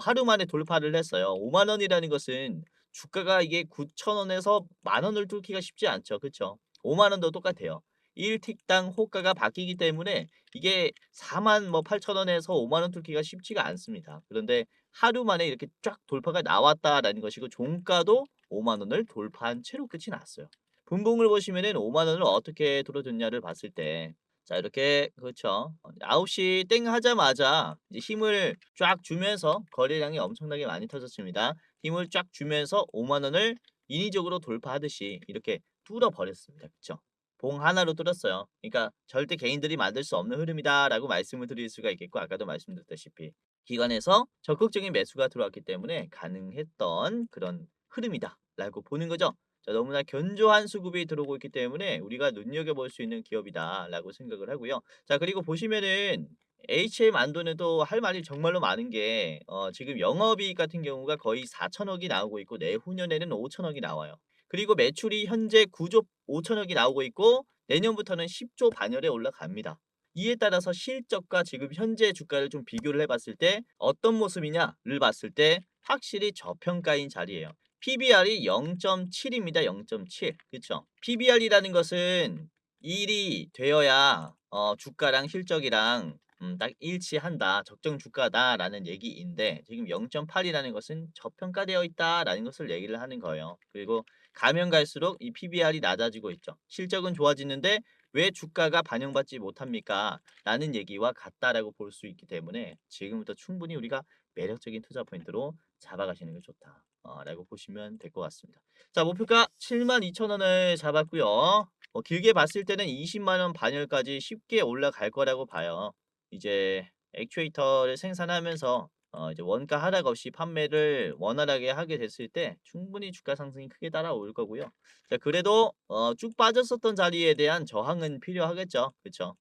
하루 만에 돌파를 했어요. 5만 원이라는 것은 주가가 이게 9천 원에서 만 원을 뚫기가 쉽지 않죠. 그쵸? 5만 원도 똑같아요. 1틱당 호가가 바뀌기 때문에 이게 4만 뭐 8천 원에서 5만 원 뚫기가 쉽지가 않습니다. 그런데 하루 만에 이렇게 쫙 돌파가 나왔다라는 것이고 종가도 5만 원을 돌파한 채로 끝이 났어요. 분봉을 보시면은 5만 원을 어떻게 들어줬냐를 봤을 때 자 이렇게 그렇죠. 9시 땡 하자마자 이제 힘을 쫙 주면서 거래량이 엄청나게 많이 터졌습니다. 힘을 쫙 주면서 5만 원을 인위적으로 돌파하듯이 이렇게 뚫어 버렸습니다. 그쵸? 봉 하나로 뚫었어요. 그러니까 절대 개인들이 만들 수 없는 흐름이다라고 말씀을 드릴 수가 있겠고 아까도 말씀드렸다시피 기관에서 적극적인 매수가 들어왔기 때문에 가능했던 그런 흐름이다라고 보는 거죠. 자, 너무나 견조한 수급이 들어오고 있기 때문에 우리가 눈여겨볼 수 있는 기업이다라고 생각을 하고요. 자, 그리고 보시면은 HM 안돈에도 할 말이 정말로 많은 게 지금 영업이익 같은 경우가 거의 4천억이 나오고 있고 내후년에는 5천억이 나와요. 그리고 매출이 현재 9조 5천억이 나오고 있고 내년부터는 10조 반열에 올라갑니다. 이에 따라서 실적과 지금 현재 주가를 좀 비교를 해봤을 때 어떤 모습이냐를 봤을 때 확실히 저평가인 자리예요. PBR이 0.7입니다. 0.7. 그쵸? PBR이라는 것은 일이 되어야 주가랑 실적이랑 딱 일치한다. 적정 주가다라는 얘기인데 지금 0.8이라는 것은 저평가되어 있다라는 것을 얘기를 하는 거예요. 그리고 가면 갈수록 이 PBR이 낮아지고 있죠. 실적은 좋아지는데 왜 주가가 반영받지 못합니까? 라는 얘기와 같다라고 볼 수 있기 때문에 지금부터 충분히 우리가 매력적인 투자 포인트로 잡아가시는 게 좋다. 라고 보시면 될 것 같습니다. 자, 목표가 72,000원을 잡았고요. 길게 봤을 때는 20만 원 반열까지 쉽게 올라갈 거라고 봐요. 이제 액추에이터를 생산하면서 이제 원가 하락 없이 판매를 원활하게 하게 됐을 때 충분히 주가 상승이 크게 따라올 거고요. 자, 그래도 쭉 빠졌었던 자리에 대한 저항은 필요하겠죠. 그쵸?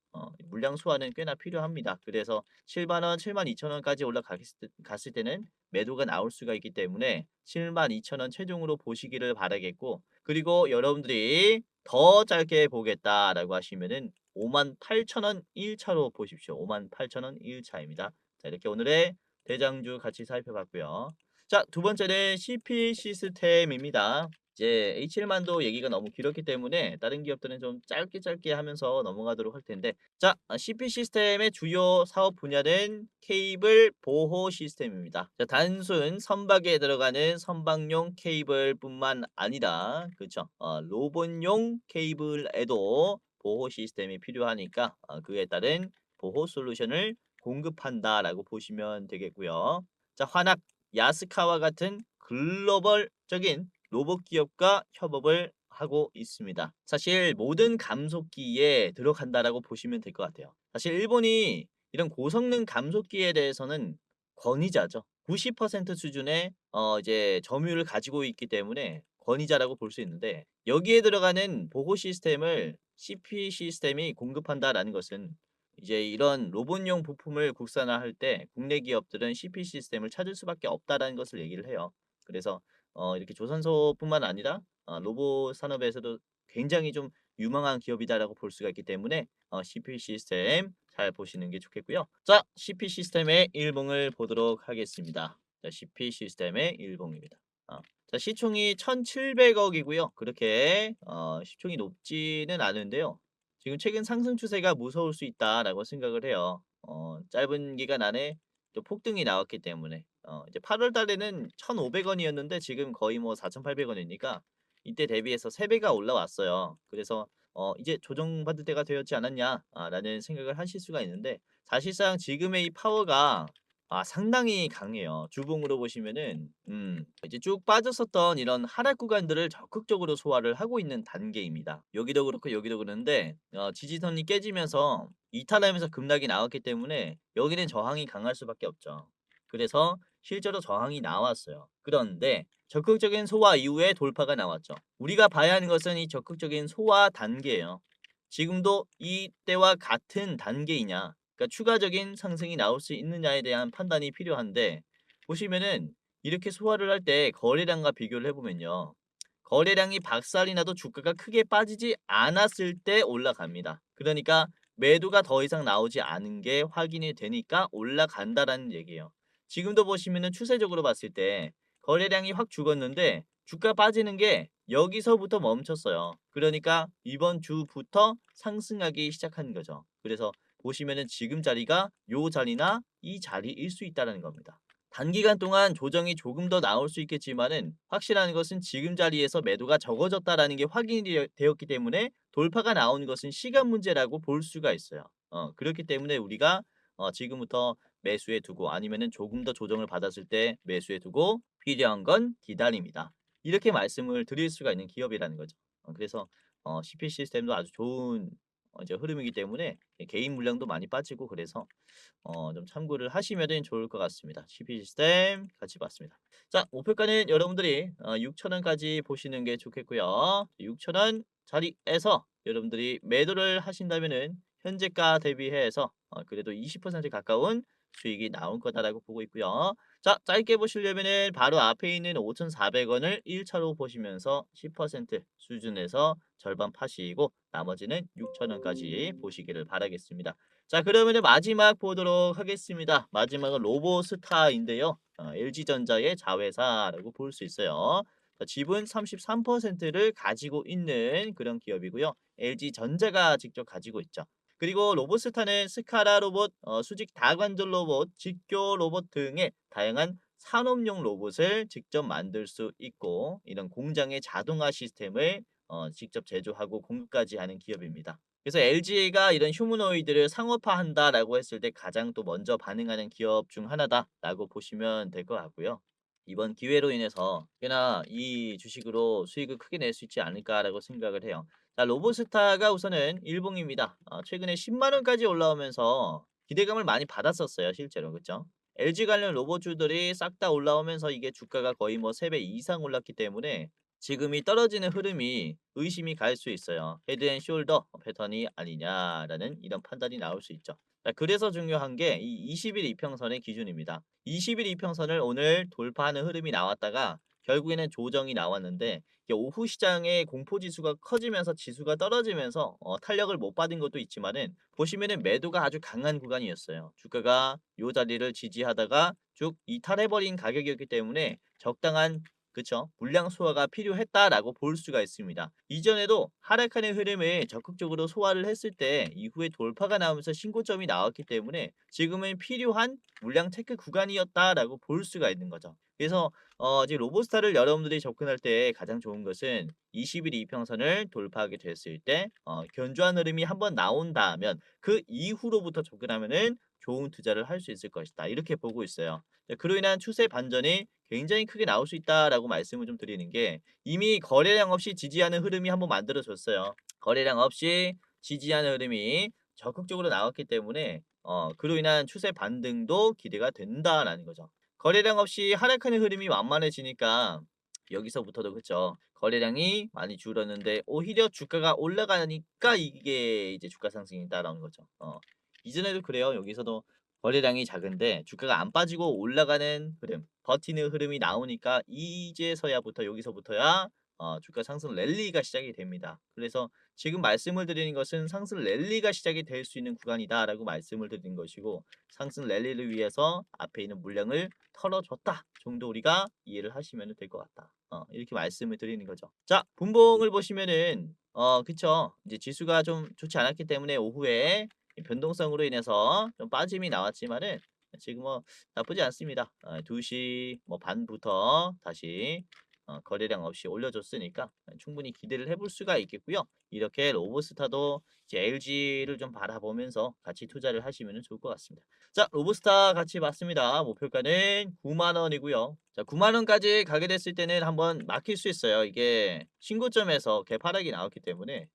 물량 소화는 꽤나 필요합니다. 그래서 7만 원, 72,000원까지 갔을 때는 매도가 나올 수가 있기 때문에 72,000원 최종으로 보시기를 바라겠고 그리고 여러분들이 더 짧게 보겠다라고 하시면은 58,000원 1차로 보십시오. 58,000원 1차입니다. 자, 이렇게 오늘의 대장주 같이 살펴봤고요. 자, 두 번째는 CP 시스템입니다. 이제 H1만도 얘기가 너무 길었기 때문에 다른 기업들은 좀 짧게 짧게 하면서 넘어가도록 할 텐데 자, CP 시스템의 주요 사업 분야는 케이블 보호 시스템입니다. 자, 단순 선박에 들어가는 선박용 케이블뿐만 아니라 그쵸? 로봇용 케이블에도 보호 시스템이 필요하니까 그에 따른 보호 솔루션을 공급한다라고 보시면 되겠고요. 자, 환학, 야스카와 같은 글로벌적인 로봇 기업과 협업을 하고 있습니다. 사실 모든 감속기에 들어간다라고 보시면 될 것 같아요. 사실 일본이 이런 고성능 감속기에 대해서는 권위자죠. 90% 수준의 이제 점유율을 가지고 있기 때문에 권위자라고 볼 수 있는데 여기에 들어가는 보호 시스템을 CP 시스템이 공급한다라는 것은 이제 이런 로봇용 부품을 국산화할 때 국내 기업들은 CP 시스템을 찾을 수밖에 없다라는 것을 얘기를 해요. 그래서 이렇게 조선소뿐만 아니라 로봇 산업에서도 굉장히 좀 유망한 기업이다라고 볼 수가 있기 때문에 CP 시스템 잘 보시는 게 좋겠고요. 자, CP 시스템의 일봉을 보도록 하겠습니다. 자, CP 시스템의 일봉입니다. 자, 시총이 1,700억이고요. 그렇게 시총이 높지는 않은데요. 지금 최근 상승 추세가 무서울 수 있다라고 생각을 해요. 짧은 기간 안에 또 폭등이 나왔기 때문에 이제 8월 달에는 1,500원이었는데 지금 거의 뭐 4,800원이니까 이때 대비해서 3배가 올라왔어요. 그래서 이제 조정받을 때가 되었지 않았냐 라는 생각을 하실 수가 있는데 사실상 지금의 이 파워가 상당히 강해요. 주봉으로 보시면은 이제 쭉 빠졌었던 이런 하락 구간들을 적극적으로 소화를 하고 있는 단계입니다. 여기도 그렇고 여기도 그런데 지지선이 깨지면서 이탈하면서 급락이 나왔기 때문에 여기는 저항이 강할 수밖에 없죠. 그래서 실제로 저항이 나왔어요. 그런데 적극적인 소화 이후에 돌파가 나왔죠. 우리가 봐야 하는 것은 이 적극적인 소화 단계예요. 지금도 이때와 같은 단계이냐 그러니까 추가적인 상승이 나올 수 있느냐에 대한 판단이 필요한데 보시면은 이렇게 소화를 할 때 거래량과 비교를 해보면요. 거래량이 박살이 나도 주가가 크게 빠지지 않았을 때 올라갑니다. 그러니까 매도가 더 이상 나오지 않은 게 확인이 되니까 올라간다라는 얘기예요. 지금도 보시면은 추세적으로 봤을 때 거래량이 확 죽었는데 주가 빠지는 게 여기서부터 멈췄어요. 그러니까 이번 주부터 상승하기 시작한 거죠. 그래서 보시면은 지금 자리가 요 자리나 이 자리일 수 있다는 겁니다. 단기간 동안 조정이 조금 더 나올 수 있겠지만은 확실한 것은 지금 자리에서 매도가 적어졌다라는 게 확인이 되었기 때문에 돌파가 나오는 것은 시간 문제라고 볼 수가 있어요. 그렇기 때문에 우리가 지금부터 매수해 두고 아니면은 조금 더 조정을 받았을 때 매수해 두고 필요한 건 기다립니다. 이렇게 말씀을 드릴 수가 있는 기업이라는 거죠. 그래서 CP 시스템도 아주 좋은 이제 흐름이기 때문에 개인 물량도 많이 빠지고 그래서 좀 참고를 하시면은 좋을 것 같습니다. CP 시스템 같이 봤습니다. 자, 목표가는 여러분들이 6천 원까지 보시는 게 좋겠고요. 6천 원 자리에서 여러분들이 매도를 하신다면은 현재가 대비해서 그래도 20% 가까운 수익이 나올 거다라고 보고 있고요. 자, 짧게 보시려면은 바로 앞에 있는 5,400원을 1차로 보시면서 10% 수준에서 절반 파시고 나머지는 6천 원까지 보시기를 바라겠습니다. 자, 그러면은 마지막 보도록 하겠습니다. 마지막은 로보스타인데요. LG전자의 자회사라고 볼 수 있어요. 자, 지분 33%를 가지고 있는 그런 기업이고요. LG전자가 직접 가지고 있죠. 그리고 로보스타는 스카라 로봇, 수직 다관절 로봇, 직교 로봇 등의 다양한 산업용 로봇을 직접 만들 수 있고 이런 공장의 자동화 시스템을 직접 제조하고 공급까지 하는 기업입니다. 그래서 LG가 이런 휴머노이드를 상업화한다라고 했을 때 가장 또 먼저 반응하는 기업 중 하나다라고 보시면 될 것 같고요. 이번 기회로 인해서 꽤나 이 주식으로 수익을 크게 낼 수 있지 않을까라고 생각을 해요. 자, 로보스타가 우선은 일봉입니다. 최근에 10만 원까지 올라오면서 기대감을 많이 받았었어요, 실제로. 그죠? LG 관련 로봇주들이 싹 다 올라오면서 이게 주가가 거의 뭐 3배 이상 올랐기 때문에 지금 이 떨어지는 흐름이 의심이 갈 수 있어요. 헤드앤숄더 패턴이 아니냐라는 이런 판단이 나올 수 있죠. 자, 그래서 중요한 게 이 20일 이평선의 기준입니다. 20일 이평선을 오늘 돌파하는 흐름이 나왔다가 결국에는 조정이 나왔는데 이게 오후 시장의 공포 지수가 커지면서 지수가 떨어지면서 탄력을 못 받은 것도 있지만은 보시면은 매도가 아주 강한 구간이었어요. 주가가 요 자리를 지지하다가 쭉 이탈해버린 가격이었기 때문에 적당한 그쵸? 물량 소화가 필요했다라고 볼 수가 있습니다. 이전에도 하락하는 흐름을 적극적으로 소화를 했을 때 이후에 돌파가 나오면서 신고점이 나왔기 때문에 지금은 필요한 물량 체크 구간이었다라고 볼 수가 있는 거죠. 그래서 이제 로보스타를 여러분들이 접근할 때 가장 좋은 것은 20일 이평선을 돌파하게 됐을 때 견조한 흐름이 한번 나온다면 그 이후로부터 접근하면은 좋은 투자를 할 수 있을 것이다. 이렇게 보고 있어요. 자, 그로 인한 추세 반전이 굉장히 크게 나올 수 있다라고 말씀을 좀 드리는 게 이미 거래량 없이 지지하는 흐름이 한번 만들어졌어요. 거래량 없이 지지하는 흐름이 적극적으로 나왔기 때문에 그로 인한 추세 반등도 기대가 된다라는 거죠. 거래량 없이 하락하는 흐름이 완만해지니까 여기서부터도 그쵸. 거래량이 많이 줄었는데 오히려 주가가 올라가니까 이게 이제 주가 상승이다라는 거죠. 이전에도 그래요. 여기서도 거래량이 작은데 주가가 안 빠지고 올라가는 흐름, 버티는 흐름이 나오니까 이제서야부터 여기서부터야 주가 상승 랠리가 시작이 됩니다. 그래서 지금 말씀을 드리는 것은 상승 랠리가 시작이 될 수 있는 구간이다라고 말씀을 드리는 것이고 상승 랠리를 위해서 앞에 있는 물량을 털어줬다 정도 우리가 이해를 하시면 될 것 같다. 이렇게 말씀을 드리는 거죠. 자, 분봉을 보시면은 그쵸. 이제 지수가 좀 좋지 않았기 때문에 오후에 이 변동성으로 인해서 좀 빠짐이 나왔지만은 지금 뭐 나쁘지 않습니다. 2시 뭐 반부터 다시 거래량 없이 올려줬으니까 충분히 기대를 해볼 수가 있겠고요. 이렇게 로보스타도 이제 LG를 좀 바라보면서 같이 투자를 하시면 좋을 것 같습니다. 자, 로보스타 같이 봤습니다. 목표가는 9만 원이고요. 자, 9만 원까지 가게 됐을 때는 한번 막힐 수 있어요. 이게 신고점에서 개파락이 나왔기 때문에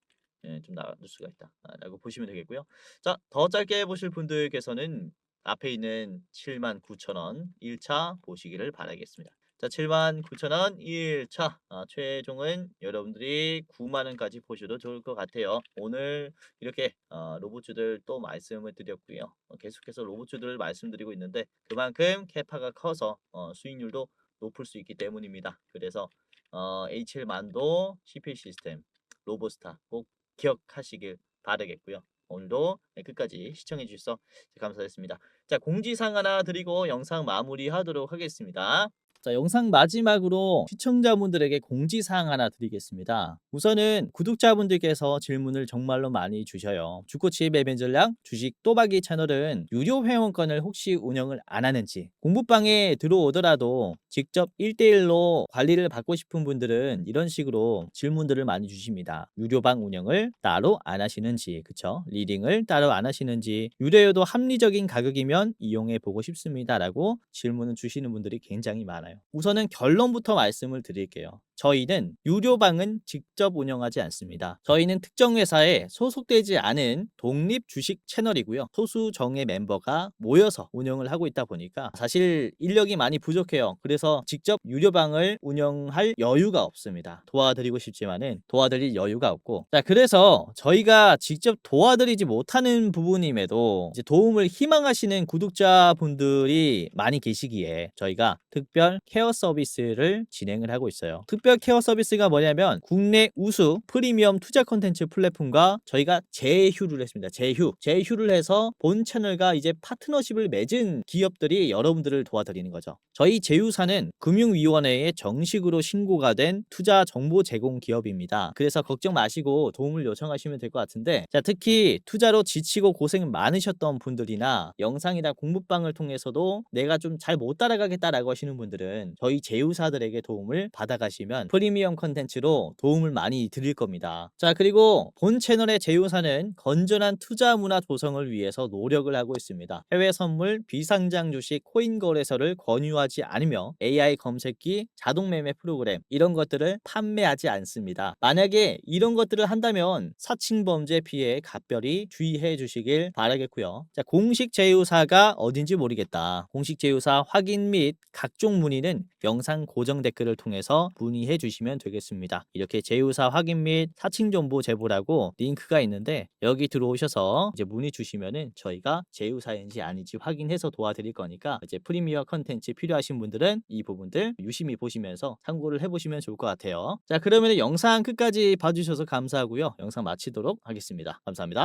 좀 나올 수가 있다. 라고 보시면 되겠고요. 자, 더 짧게 보실 분들께서는 앞에 있는 79,000원 1차 보시기를 바라겠습니다. 자, 79,000원 1차 최종은 여러분들이 9만 원까지 보셔도 좋을 것 같아요. 오늘 이렇게 로봇주들 또 말씀을 드렸고요. 계속해서 로봇주들을 말씀드리고 있는데 그만큼 캐파가 커서 수익률도 높을 수 있기 때문입니다. 그래서 H1만도 CP 시스템, 로보스타 꼭 기억하시길 바라겠고요. 오늘도 끝까지 시청해 주셔서 감사했습니다. 자, 공지사항 하나 드리고 영상 마무리하도록 하겠습니다. 자, 영상 마지막으로 시청자분들에게 공지사항 하나 드리겠습니다. 우선은 구독자분들께서 질문을 정말로 많이 주셔요. 주코치 매매 전략 주식 또박이 채널은 유료 회원권을 혹시 운영을 안 하는지, 공부방에 들어오더라도 직접 1대1로 관리를 받고 싶은 분들은 이런 식으로 질문들을 많이 주십니다. 유료방 운영을 따로 안 하시는지, 그쵸? 리딩을 따로 안 하시는지, 유료여도 합리적인 가격이면 이용해 보고 싶습니다 라고 질문을 주시는 분들이 굉장히 많아요. 우선은 결론부터 말씀을 드릴게요. 저희는 유료방은 직접 운영하지 않습니다. 저희는 특정 회사에 소속되지 않은 독립 주식 채널이고요. 소수 정예 멤버가 모여서 운영을 하고 있다 보니까 사실 인력이 많이 부족해요. 그래서 직접 유료방을 운영할 여유가 없습니다. 도와드리고 싶지만은 도와드릴 여유가 없고, 자, 그래서 저희가 직접 도와드리지 못하는 부분임에도 이제 도움을 희망하시는 구독자분들이 많이 계시기에 저희가 특별 케어 서비스를 진행을 하고 있어요. 특별 케어 서비스가 뭐냐면 국내 우수 프리미엄 투자 콘텐츠 플랫폼과 저희가 제휴를 했습니다. 제휴를 해서 본 채널과 이제 파트너십을 맺은 기업들이 여러분들을 도와드리는 거죠. 저희 제휴사는 금융위원회에 정식으로 신고가 된 투자 정보 제공 기업입니다. 그래서 걱정 마시고 도움을 요청하시면 될 것 같은데, 자, 특히 투자로 지치고 고생 많으셨던 분들이나 영상이나 공부방을 통해서도 내가 좀 잘 못 따라가겠다라고 하시는 분들은 저희 제휴사들에게 도움을 받아가시면 프리미엄 컨텐츠로 도움을 많이 드릴 겁니다. 자, 그리고 본 채널의 제휴사는 건전한 투자 문화 조성을 위해서 노력을 하고 있습니다. 해외 선물, 비상장 주식, 코인 거래소를 권유하지 않으며 AI 검색기, 자동 매매 프로그램 이런 것들을 판매하지 않습니다. 만약에 이런 것들을 한다면 사칭 범죄 피해에 각별히 주의해 주시길 바라겠고요. 자, 공식 제휴사가 어딘지 모르겠다. 공식 제휴사 확인 및 각종 문의는 영상 고정 댓글을 통해서 문의해 주시면 되겠습니다. 이렇게 제휴사 확인 및 사칭 정보 제보라고 링크가 있는데 여기 들어오셔서 이제 문의 주시면은 저희가 제휴사인지 아닌지 확인해서 도와드릴 거니까 이제 프리미어 컨텐츠 필요하신 분들은 이 부분들 유심히 보시면서 참고를 해보시면 좋을 것 같아요. 자, 그러면 영상 끝까지 봐주셔서 감사하고요. 영상 마치도록 하겠습니다. 감사합니다.